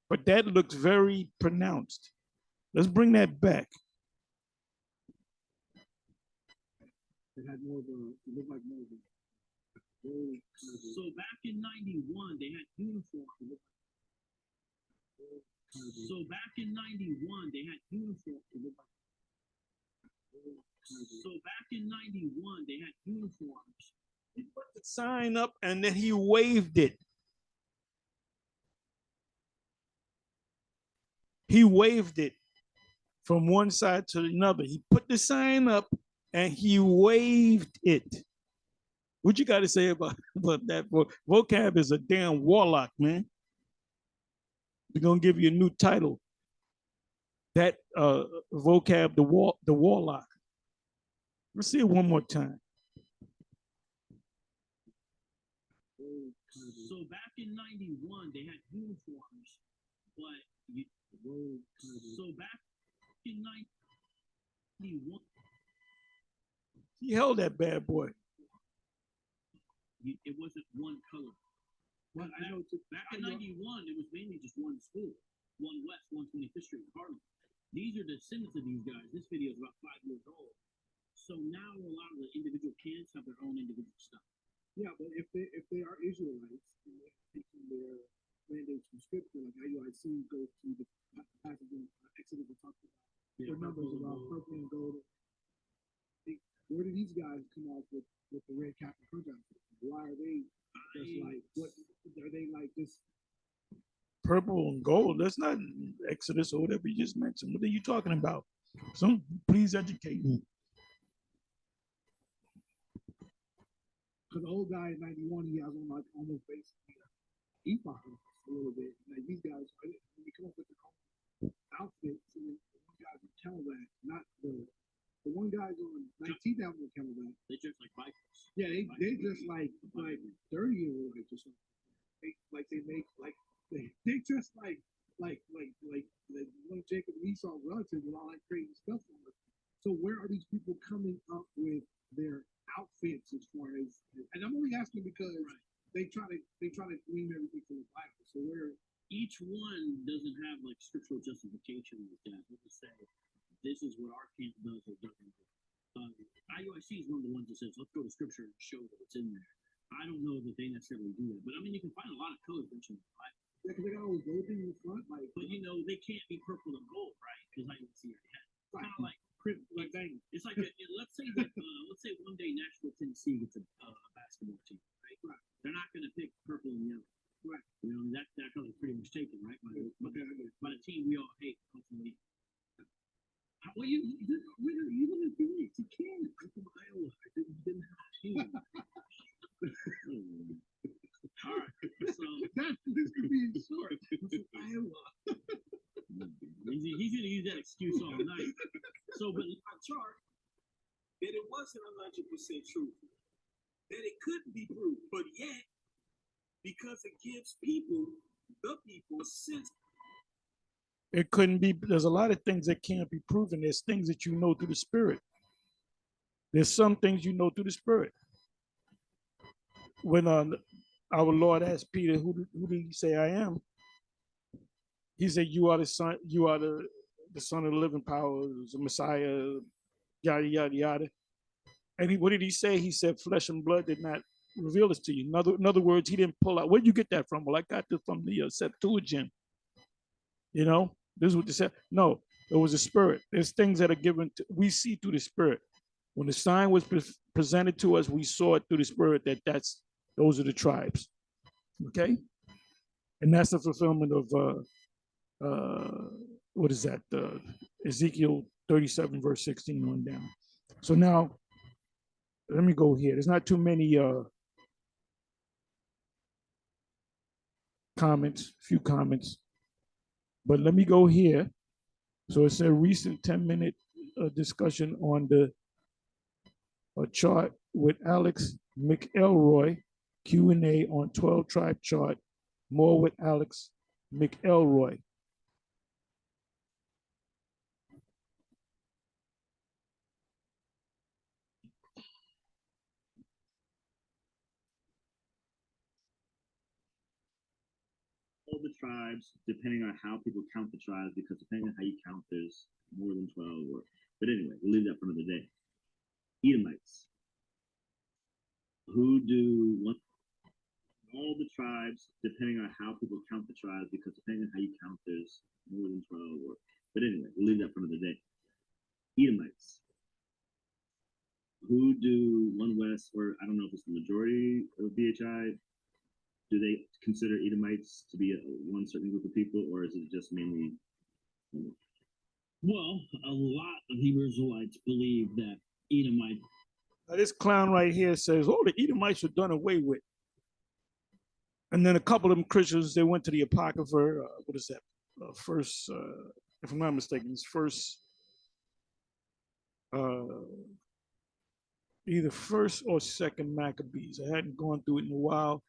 but that looks very pronounced. Let's bring that back. It had more of a, it looked like more of a. So back in '91, they had uniforms. So back in '91, they had uniforms. So back in '91, they had uniforms. He put the sign up and then he waved it. He waved it from one side to another. He put the sign up and he waved it. What you got to say about that? Vocab is a damn warlock, man. We're gonna give you a new title. That vocab, the warlock. Let's see it one more time. So back in '91, they had uniforms, but so back in '91, he held that bad boy. It wasn't one color. Well, I know back in '91, it was mainly just one school, one West, 125th Street in Harlem. These are descendants of these guys. This video is about 5 years old. So now a lot of the individual camps have their own individual stuff. Yeah, but if they are Israelites and they're taking their mandates from scripture, like IUIC goes to the passage in Exodus that talks about the numbers about purple and gold. Where do these guys come off with the red cap and punch out? Why are they just like, what are they like this? Purple and gold. That's not Exodus or whatever you just mentioned. What are you talking about? Please educate me. Because the old guy in '91, he has on like almost basically ephod a little bit. Like these guys, when you come up with the outfits, and one guy's on camelback, not the one guy's on 19th Avenue camelback. They just like bikers. Yeah, they just like dirty or like just they make like they just like one Jacob and Esau relatives with all that crazy stuff on it. So where are these people coming up with their outfits as far as? And I'm only asking because they try to glean everything from the Bible. So where each one doesn't have like scriptural justification with that. Let me say this is what our camp does or doesn't do. IUIC is one of the ones that says let's go to scripture and show that it's in there. I don't know that they necessarily do that, but I mean you can find a lot of colors mentioned in the Bible. Yeah, because they got all the gold things in the front, like. But you know they can't be purple and gold, right? Because IUIC already has. Kind of like. It's like let's say one day Nashville, Tennessee gets a basketball team, right? They're not going to pick purple and yellow, right? You know that color is pretty much taken, right? By the team we all hate, ultimately. Well, you live in Phoenix, you can't. I'm from Iowa. I didn't have a team. All right. So this could be short. Iowa. He's gonna use that excuse all night. So, but I chart that it wasn't 100% truthful, that it couldn't be proved, but yet because it gives the people, a sense. It couldn't be. There's a lot of things that can't be proven. There's things that you know through the Spirit. There's some things you know through the Spirit. When our Lord asked Peter, who did he say I am? He said, you are the son, you are the son of the living power, the Messiah, yada, yada, yada. And what did he say? He said, flesh and blood did not reveal this to you. In other words, he didn't pull out. Where'd you get that from? Well, I got this from the Septuagint. You know, this is what they said. No, it was a spirit. There's things that are given, we see through the Spirit. When the sign was presented to us, we saw it through the Spirit those are the tribes. Okay? And that's the fulfillment of what is that? Ezekiel 37, verse 16 on down. So now, let me go here. There's not too many few comments, but let me go here. So it's a recent 10-minute discussion on the chart with Alex McElroy, Q&A on 12 tribe chart, more with Alex McElroy. All the tribes, depending on how people count the tribes, because depending on how you count, there's more than 12. But anyway, we'll leave that for another day. Edomites. Who do one? All the tribes, depending on how people count the tribes, because depending on how you count, there's more than 12. But anyway, we'll leave that for another day. Edomites. Who do one West, or I don't know if it's the majority of BHI, do they consider Edomites to be one certain group of people, or is it just mainly? Well, a lot of Hebrew Israelites believe that Edomite. Now this clown right here says, oh, the Edomites are done away with. And then a couple of them Christians, they went to the Apocrypha, what is that? First, if I'm not mistaken, it's first, either first or second Maccabees. I hadn't gone through it in a while.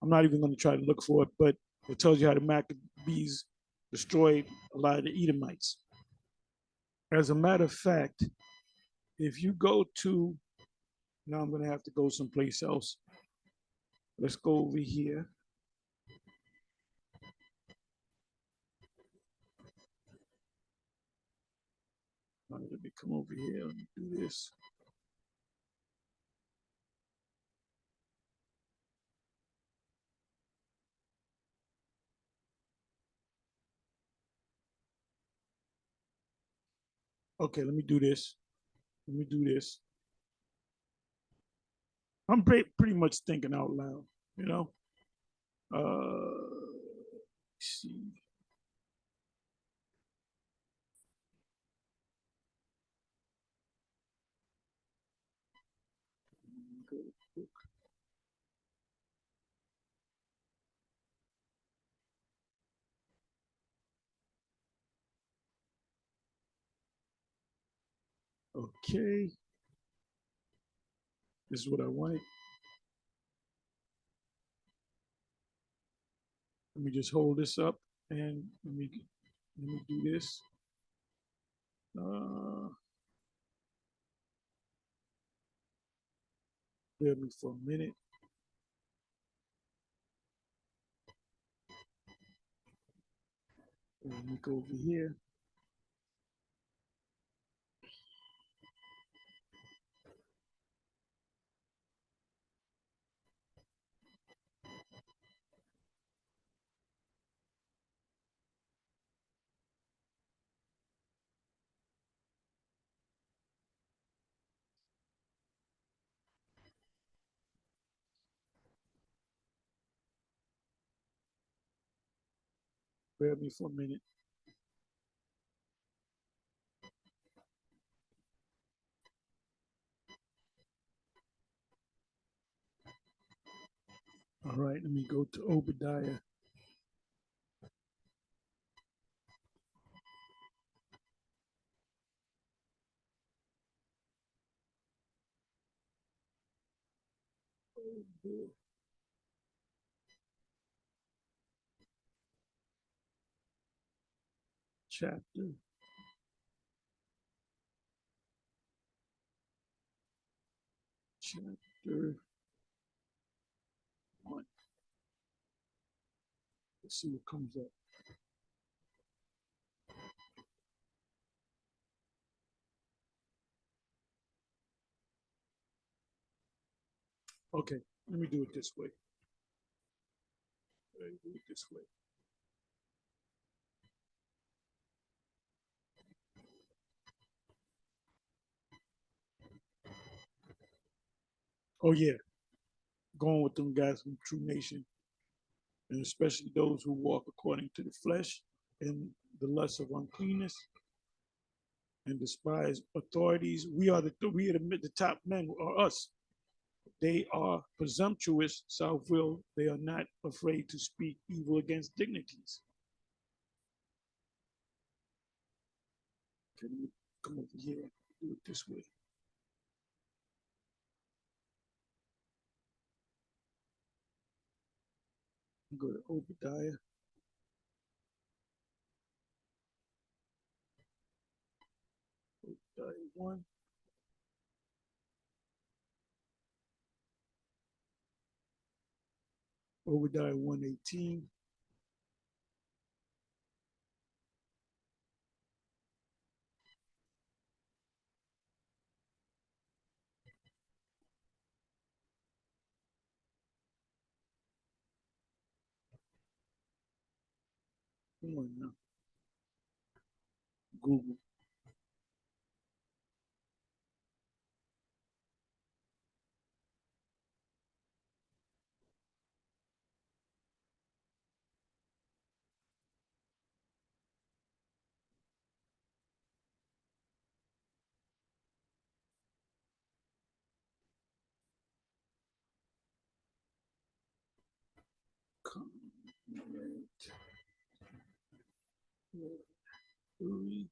I'm not even going to try to look for it, but it tells you how the Maccabees destroyed a lot of the Edomites. As a matter of fact, if you go to, now I'm going to have to go someplace else. Let's go over here. Let me come over here and do this. Okay, let me do this. Let me do this. I'm pretty much thinking out loud, you know? Let's see. Okay. This is what I wanted. Let me just hold this up and let me do this. Bear me for a minute. Let me go over here. Bear me for a minute. All right, let me go to Obadiah. Chapter 1. Let's see what comes up. Okay, let me do it this way. Let me do it this way. Oh yeah, going with them guys from True Nation, and especially those who walk according to the flesh and the lust of uncleanness and despise authorities. We are the top men are us. They are presumptuous, self-willed. They are not afraid to speak evil against dignities. Okay, let me come over here, do it this way. Go to Obadiah. Obadiah 1. Obadiah 1:18. Come on now. Google. Three.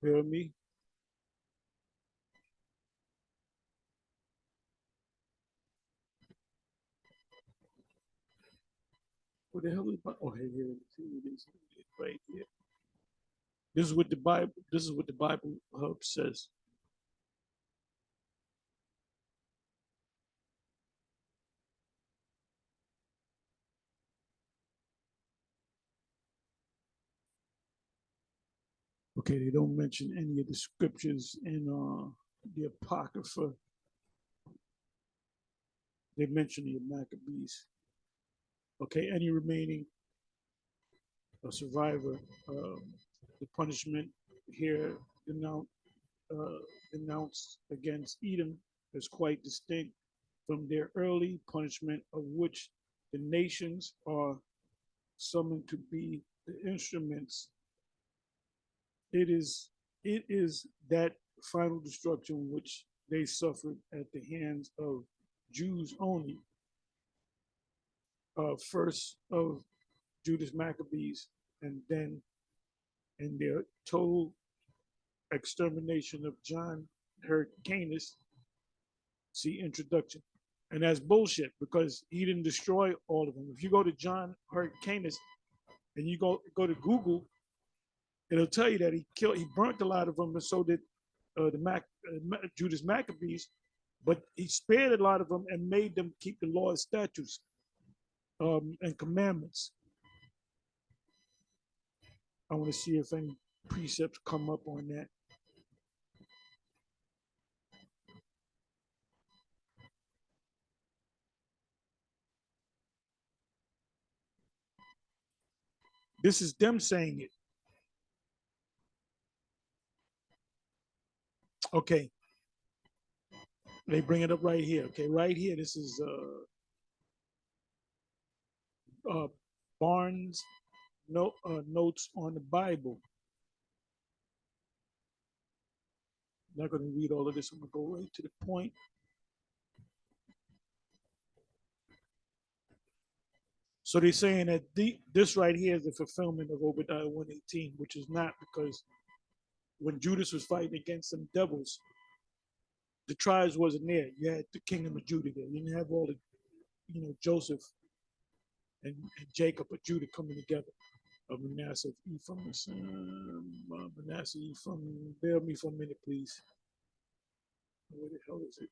Hear me? What the hell is oh here it is right here. This is what the Bible Hub says. Okay, they don't mention any of the scriptures in the Apocrypha. They mention the Maccabees. Okay, any remaining survivor, the punishment here denounced against Edom is quite distinct from their early punishment, of which the nations are summoned to be the instruments. It is that final destruction which they suffered at the hands of Jews only. First of Judas Maccabees, and then in their total extermination of John Hyrcanus. See introduction. And that's bullshit because he didn't destroy all of them. If you go to John Hyrcanus and you go to Google, it'll tell you that he burnt a lot of them, and so did Judas Maccabees, but he spared a lot of them and made them keep the law and statutes and commandments. I want to see if any precepts come up on that. This is them saying it. Okay. They bring it up right here. Okay, right here. This is Barnes notes on the Bible. I'm not going to read all of this. I'm going to go right to the point. So they're saying that this right here is the fulfillment of Obadiah 1:18, which is not, because when Judas was fighting against some devils, the tribes wasn't there. You had the kingdom of Judah there. You didn't have all the, Joseph and Jacob or Judah coming together. Manasseh, Ephraim, Manasseh, Ephraim. Bear with me for a minute, please. Where the hell is it?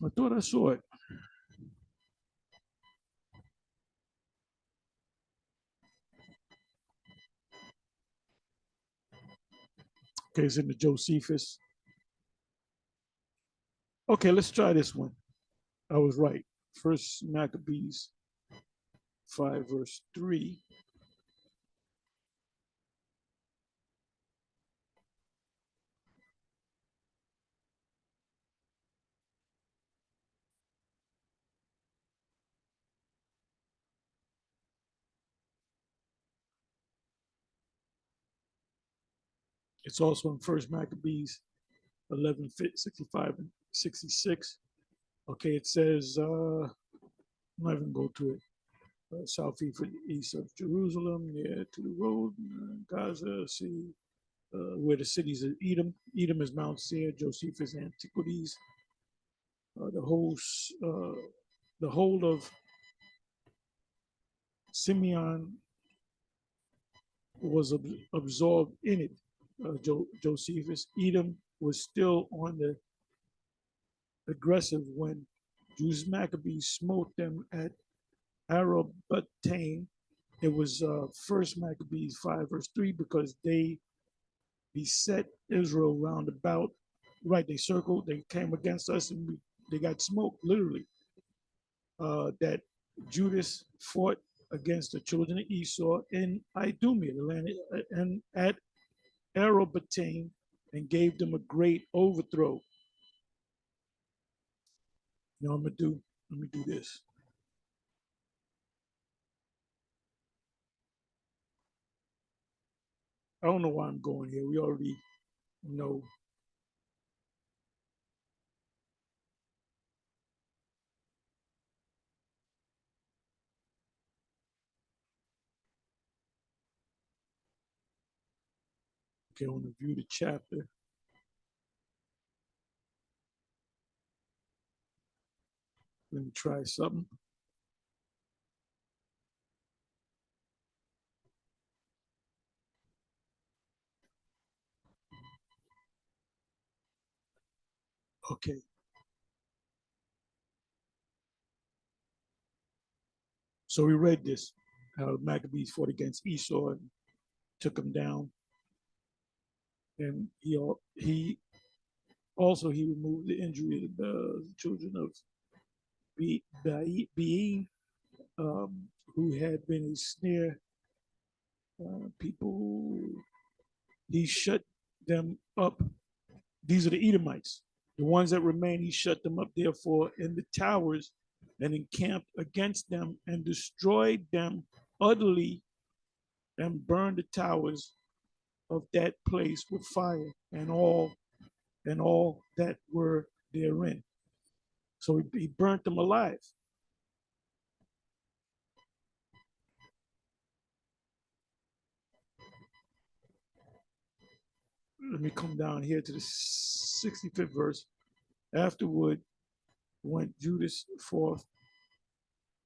I thought I saw it. Okay, it's in the Josephus. Okay, let's try this one. I was right. First Maccabees 5, verse 3. It's also in First Maccabees 11, 65 and 66. Okay, it says, I'm not even going to go to it. Southeast of Jerusalem, near to the road, Gaza, see, where the cities of Edom. Edom is Mount Seir, Josephus Antiquities. The whole of Simeon was absorbed in it. Josephus. Edom was still on the aggressive when Jews Maccabees smote them at Arabataim. It was First Maccabees 5, verse 3, because they beset Israel round about. Right, they circled, they came against us, and they got smoked, literally. That Judas fought against the children of Esau in Idumea, the land, and at Arabataim, and gave them a great overthrow. Now let me do this. I don't know why I'm going here. We already know. Okay, I want to view the chapter. Let me try something. Okay. So we read this, how Maccabees fought against Esau and took him down. And he removed the injury of the children of Being, who had been a snare people. He shut them up. These are the Edomites. The ones that remain, he shut them up, therefore, in the towers, and encamped against them and destroyed them utterly, and burned the towers of that place with fire, and all that were therein. So he burnt them alive. Let me come down here to the 65th verse. Afterward went Judas forth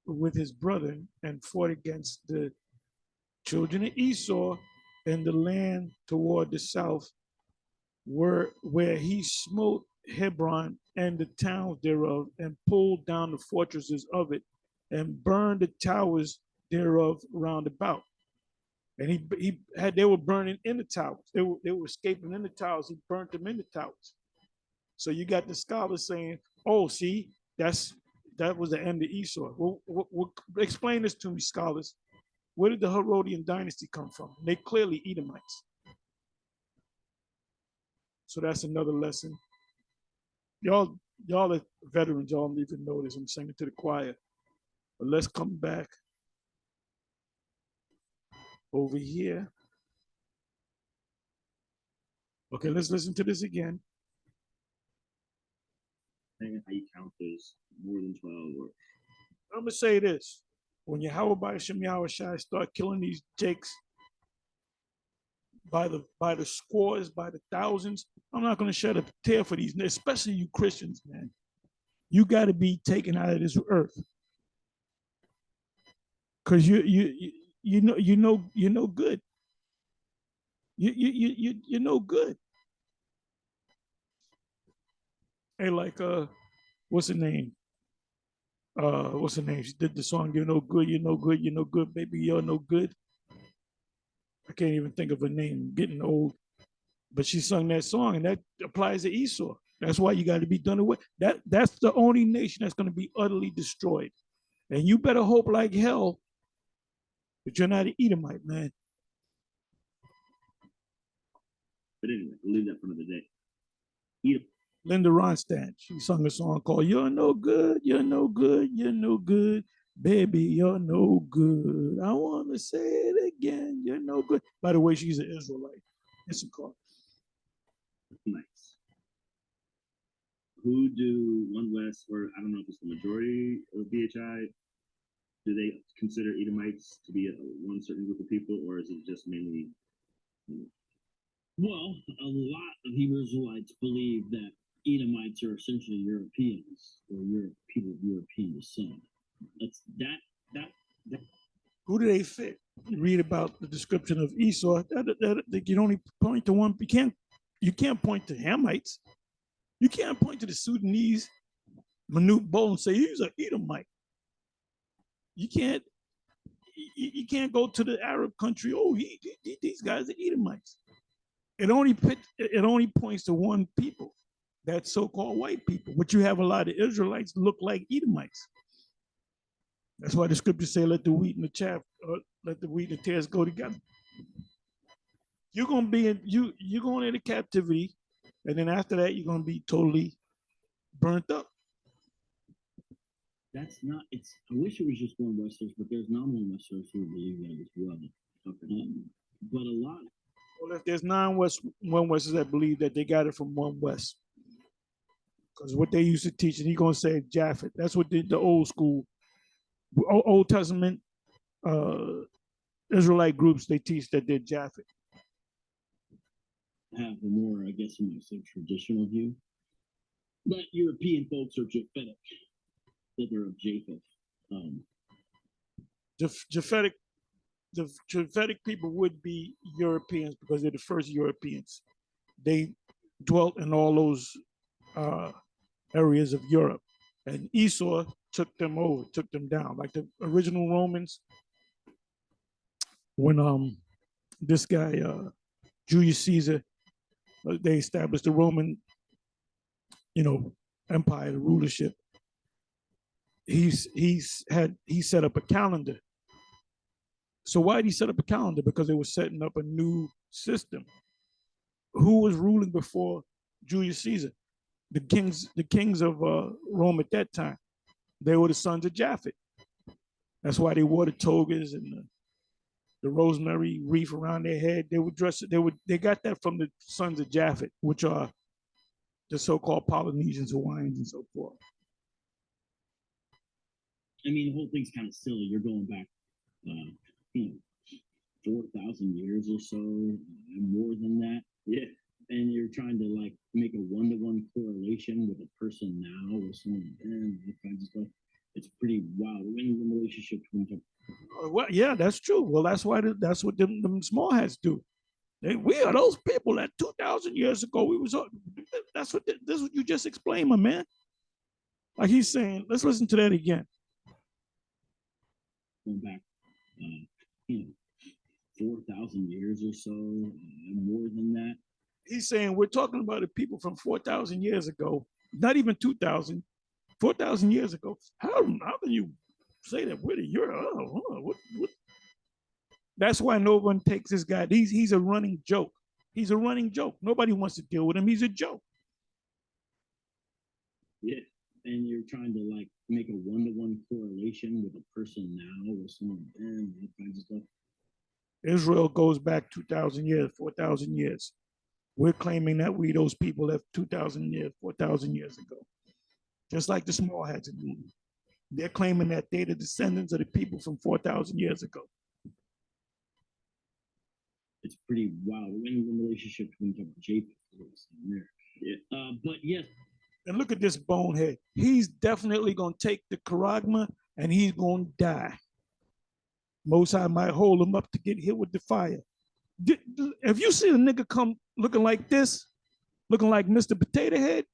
with his brethren and fought against the children of Esau in the land toward the south, where he smote Hebron and the towns thereof, and pulled down the fortresses of it, and burned the towers thereof round about. And they were burning in the towers. They were escaping in the towers. He burnt them in the towers. So you got the scholars saying, "Oh, see, that was the end of Esau." Well, explain this to me, scholars. Where did the Herodian dynasty come from? They clearly Edomites. So that's another lesson. Y'all are veterans, y'all don't even know this. I'm singing to the choir. But let's come back over here. Okay, let's listen to this again. Depending on how you count, there's more than 12 works. I'm gonna say this: when Yahweh by Hashem Yahweh Shai start killing these jakes by the scores, by the thousands, I'm not gonna shed a tear for these, especially you Christians, man. You got to be taken out of this earth, because you know good. You know good. Hey, like what's her name? What's her name? She did the song "You Know Good, You Know Good, You Know Good, Baby, You're No Good." I can't even think of her name. I'm getting old, but she sung that song, and that applies to Esau. That's why you got to be done away. That's the only nation that's going to be utterly destroyed, and you better hope like hell that you're not an Edomite, man. But anyway, we'll leave that for another day. Edom. Linda Ronstadt, she sung a song called "You're No Good, You're No Good, You're No Good, Baby, You're No Good. I want to say it again, you're no good." By the way, she's an Israelite. It's a call. Nice. Who do One West, or I don't know if it's the majority of BHI, do they consider Edomites to be one certain group of people, or is it just mainly? Well, a lot of Hebrew Israelites believe that Edomites are essentially Europeans or people of European descent. That's that. Who do they fit? You read about the description of Esau. That you can only point to one. You can't point to Hamites. You can't point to the Sudanese Manute Bol and say he's an Edomite. You can't. You can't go to the Arab country. Oh, these guys are Edomites. It only points to one people, that's so-called white people. But you have a lot of Israelites look like Edomites. That's why the scriptures say, "Let the wheat and the chaff, let the wheat and the tares go together." You're gonna be you're going into captivity, and then after that, you're gonna be totally burnt up. That's not. It's. I wish it was just one Westers, but there's non-one Westers who believe that as well. But a lot. Well, if there's one Westers that believe that they got it from one West, because what they used to teach, and he's gonna say Japhet. That's what the old school, Old Testament Israelite groups, they teach that they're Japhet. Have a more, I guess, you might say, traditional view. But European folks are Japhetic. That they're of Japheth. The Japhetic people would be Europeans because they're the first Europeans. They dwelt in all those areas of Europe, and Esau took them over, took them down, like the original Romans. When this guy Julius Caesar, they established the Roman, empire, the rulership. He set up a calendar. So why did he set up a calendar? Because they were setting up a new system. Who was ruling before Julius Caesar? The kings of Rome at that time. They were the sons of Japhet. That's why they wore the togas and the rosemary wreath around their head. They would dress. They got that from the sons of Japhet, which are the so-called Polynesians, Hawaiians, and so forth. I mean, the whole thing's kind of silly. You're going back, 4,000 years or so, and more than that. Yeah. And you're trying to like make a one-to-one correlation with a person now or someone then, that kind of stuff. It's pretty wild. When relationships went up. Well, yeah, that's true. Well, that's why that's what them small hats do. We are those people that 2,000 years ago we was. That's what you just explained, my man. Like he's saying, let's listen to that again. Going back, 4,000 years or so, more than that. He's saying we're talking about the people from 4,000 years ago, not even 2,000, 4,000 years ago. How can you say that we're the Europe? What? That's why no one takes this guy. He's a running joke. He's a running joke. Nobody wants to deal with him. He's a joke. Yeah. And you're trying to like make a one-to-one correlation with a person now with someone then, all kinds of stuff. Israel goes back 2,000 years, 4,000 years. We're claiming that we those people left 2,000 years, 4,000 years ago. Just like the small hats. They're claiming that they're the descendants of the people from 4,000 years ago. It's pretty wild. In relationship between Japheth and there. Yeah. But yes. And look at this bonehead. He's definitely going to take the charagma and he's going to die. Most High might hold him up to get hit with the fire. If you see a nigga come looking like this, looking like Mr. Potato Head,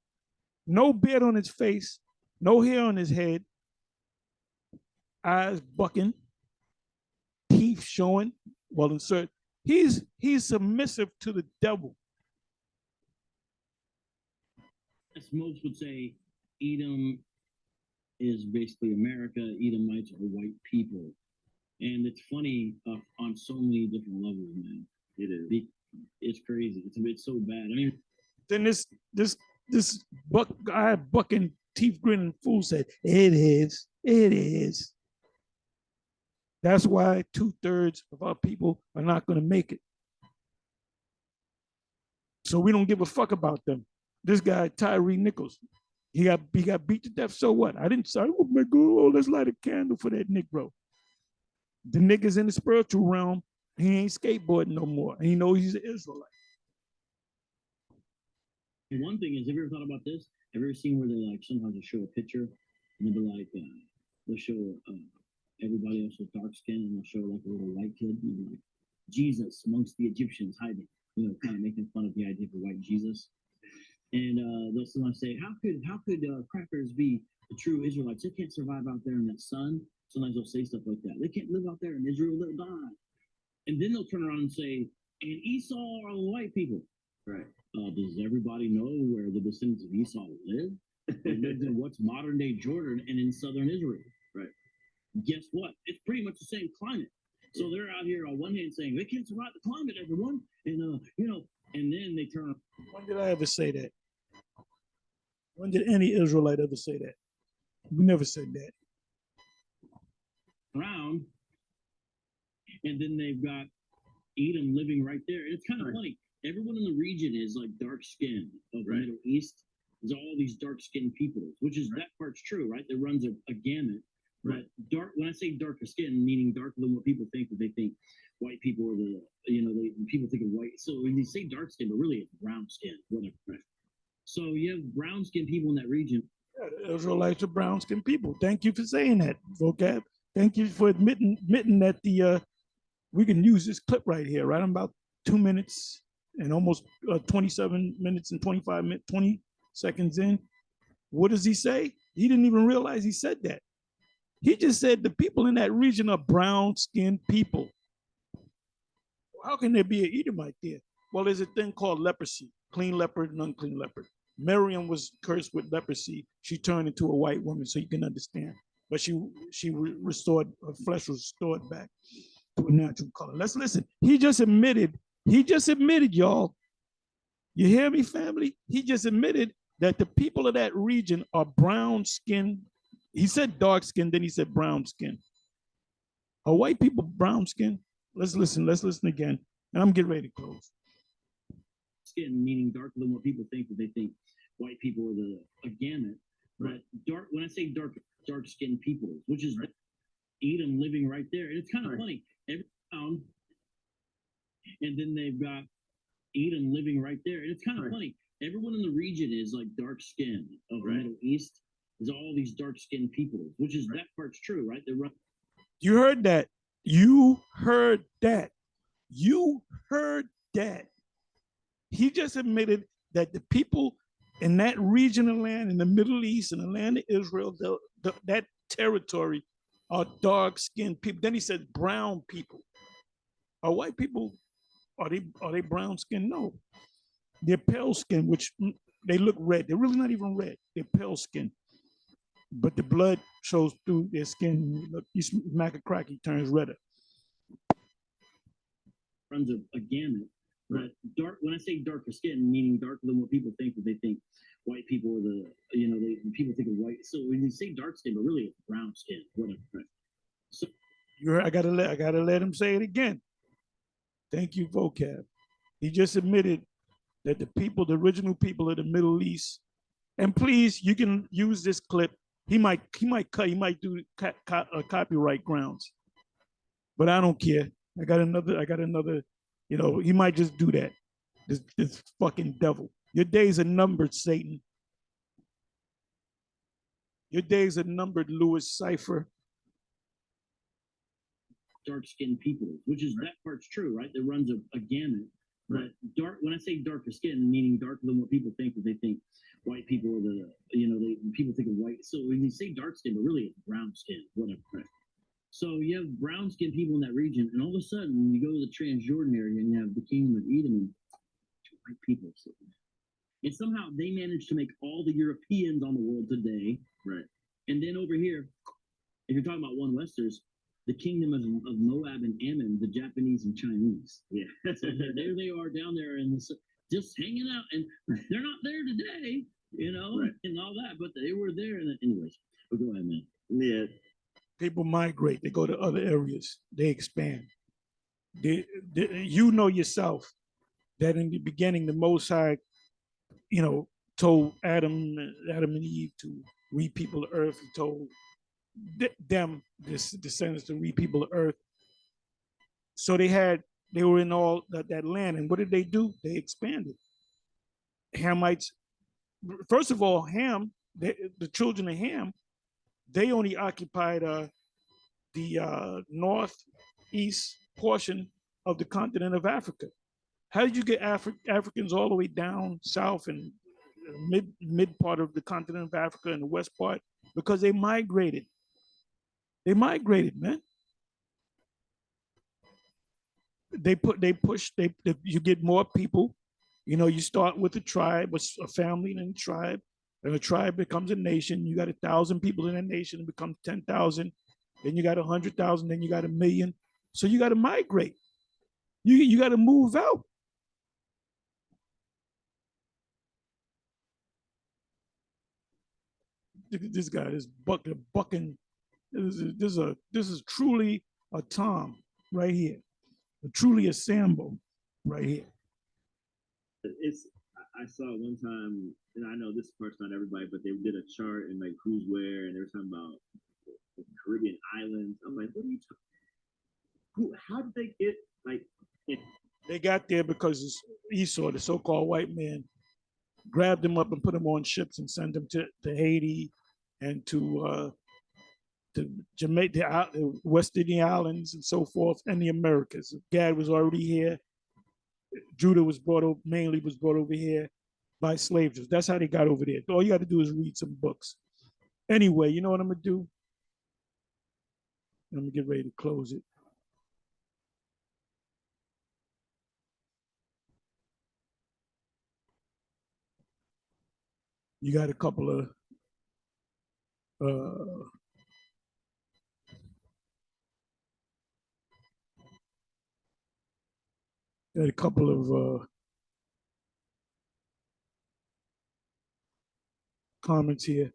no beard on his face, no hair on his head, eyes bucking, teeth showing, well, insert. He's submissive to the devil. As most would say, Edom is basically America. Edomites are white people. And it's funny on so many different levels, man. It is. It's crazy. It's so bad. I mean, then this bucking, teeth grinning fool said, "It is." That's why 2/3 of our people are not going to make it. So we don't give a fuck about them. This guy Tyree Nichols, he got beat to death. So what? I didn't say, oh my God, oh, let's light a candle for that Negro. The nigga's in the spiritual realm. He ain't skateboarding no more. And he knows he's an Israelite. And one thing is, have you ever thought about this? Have you ever seen where they like sometimes they show a picture and they'll be like, they'll show everybody else with dark skin and they'll show like a little white kid and they'll be like, Jesus amongst the Egyptians hiding, kind of making fun of the idea of a white Jesus. And they'll sometimes say, how could crackers be the true Israelites? They can't survive out there in that sun. Sometimes they'll say stuff like that. They can't live out there in Israel, they'll die. And then they'll turn around and say, and Esau are the white people. Right. Does everybody know where the descendants of Esau live? They lived in what's modern day Jordan and in southern Israel. Right. Guess what? It's pretty much the same climate. So they're out here on one hand saying they can't survive the climate, everyone. And and then they turn. When did I ever say that? When did any Israelite ever say that? We never said that. Around, and then they've got Edom living right there. And it's kind of funny. Everyone in the region is like dark skinned of the Middle East. There's all these dark skinned people, which is that part's true, right? That runs a gamut. But dark, when I say darker skin, meaning darker than what people think, that they think white people are people think of white. So when you say dark skin, but really it's brown skin, whatever. Right? So you have brown skinned people in that region. Yeah, the Israelites are brown skinned people. Thank you for saying that, vocab. Thank you for admitting that we can use this clip right here, right? I'm about 2 minutes and almost 27 minutes and 20 seconds in. What does he say? He didn't even realize he said that. He just said the people in that region are brown-skinned people. How can there be an Edomite there? Well, there's a thing called leprosy, clean leopard and unclean leopard. Miriam was cursed with leprosy. She turned into a white woman, so you can understand. But she restored, her flesh was restored back to a natural color. Let's listen. He just admitted, y'all. You hear me, family? He just admitted that the people of that region are brown-skinned. He said dark skin, then he said brown skin. Are white people brown skin? Let's listen again. And I'm getting ready to close. Skin, meaning darker than what people think, that they think white people are a gamut. But dark, when I say dark skinned people, which is Edom living right there. And it's kind of funny. Every town, and then they've got Edom living right there. And it's kind of funny. Everyone in the region is like dark skinned of the Middle East. There's all these dark-skinned people, which is that part's true, right? You heard that. You heard that. You heard that. He just admitted that the people in that region of land, in the Middle East, in the land of Israel, that territory are dark-skinned people. Then he said brown people. Are white people, are they brown-skinned? No. They're pale-skinned, which they look red. They're really not even red. They're pale-skinned. But the blood shows through their skin. Look, you smack a crack, he turns redder. runs a gamut. But dark, when I say darker skin, meaning darker than what people think, that they think white people are the, people think of white. So when you say dark skin, but really it's brown skin, whatever. Right? So I gotta let him say it again. Thank you, vocab. He just admitted that the original people of the Middle East, and please, you can use this clip. He might do copyright grounds, but I don't care. I got another. He might just do that. This fucking devil. Your days are numbered, Satan. Your days are numbered, Louis Cipher. Dark-skinned people, which is that part's true, right? That runs a gamut. But dark, when I say darker skin, meaning darker than what people think, that they think white people are the, people think of white. So when you say dark skin, but really it's brown skin, whatever. Right? So you have brown skinned people in that region, and all of a sudden you go to the Transjordan area and you have the kingdom of Edom and white people. And somehow they managed to make all the Europeans on the world today. Right. And then over here, if you're talking about one Westers, the kingdom of Moab and Ammon, the Japanese and Chinese. Yeah. So there they are down there and just hanging out, and they're not there today, right, and all that, but they were there. And anyways, but go ahead, man. Yeah. People migrate. They go to other areas. They expand. You know yourself that in the beginning, the Most High, told Adam and Eve to repeople the earth. He told them, this descendants, to repeople the earth. So they were in all that land, and what did they do? They expanded. Hamites. First of all, the children of Ham, they only occupied the northeast portion of the continent of Africa. How did you get Africans all the way down south and mid part of the continent of Africa and the west part? Because they migrated. They migrated, man. You get more people. You start with a tribe, a family, and then a tribe. And a tribe becomes a nation. You got 1,000 people in a nation, it becomes 10,000. Then you got 100,000. Then you got 1,000,000. So you got to migrate. You got to move out. This guy, this bucking. This is truly a Tom right here. Truly a Sambo right here. I saw it one time, and I know this part's not everybody, but they did a chart and like who's where, and they were talking about the Caribbean islands. I'm like, what are you talking? How did they get They got there because Esau, the so-called white man, grabbed them up and put them on ships and sent them to Haiti and to Jamaica, the West Indian Islands, and so forth, and the Americas. Gad was already here. Judah was mainly brought over here by slaves. That's how they got over there. All you got to do is read some books. Anyway, you know what I'm gonna do? I'm gonna get ready to close it. You got a couple of comments here.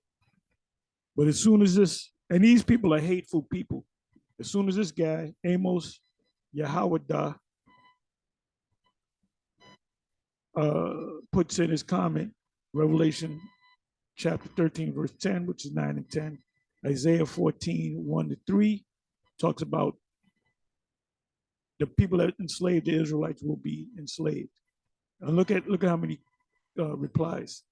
But as soon as this, and these people are hateful people, as soon as this guy, Amos Yahweh, puts in his comment, Revelation chapter 13, verse 10, which is 9 and 10, Isaiah 14, 1 to 3, talks about the people that enslaved the Israelites will be enslaved. And look at how many replies.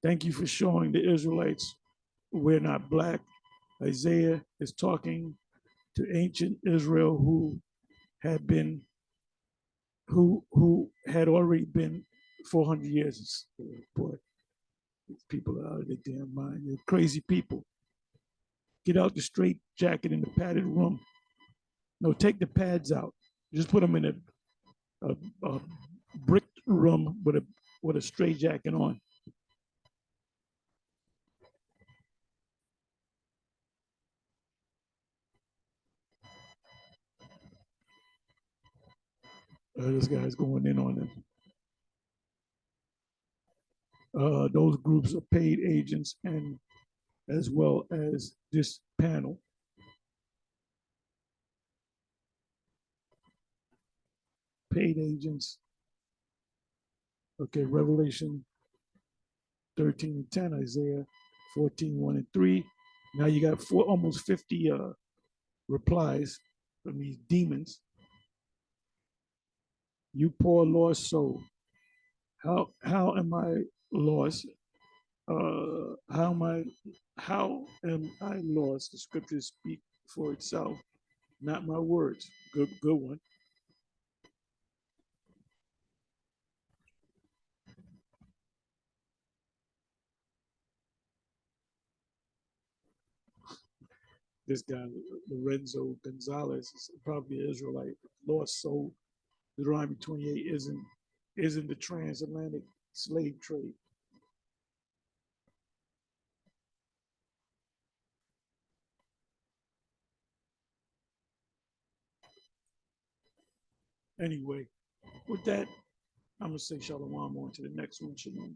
Thank you for showing the Israelites we're not black. Isaiah is talking to ancient Israel who had already been 400 years. Boy, these people are out of their damn mind. You're crazy people. Get out the straight jacket in the padded room. No, take the pads out. Just put them in a brick room with a straight jacket on. This guy's going in on them. Those groups are paid agents, and as well as this panel. Paid agents. Okay, Revelation 13 and 10, Isaiah 14, 1 and 3. Now you got almost 50 replies from these demons. You poor lost soul. How am I lost? How am I lost? The scriptures speak for itself, not my words. Good one. This guy, Lorenzo Gonzalez, is probably an Israelite, lost soul. Deuteronomy 28 isn't the transatlantic slave trade. Anyway, with that, I'm gonna say shalom on to the next one. Shalom.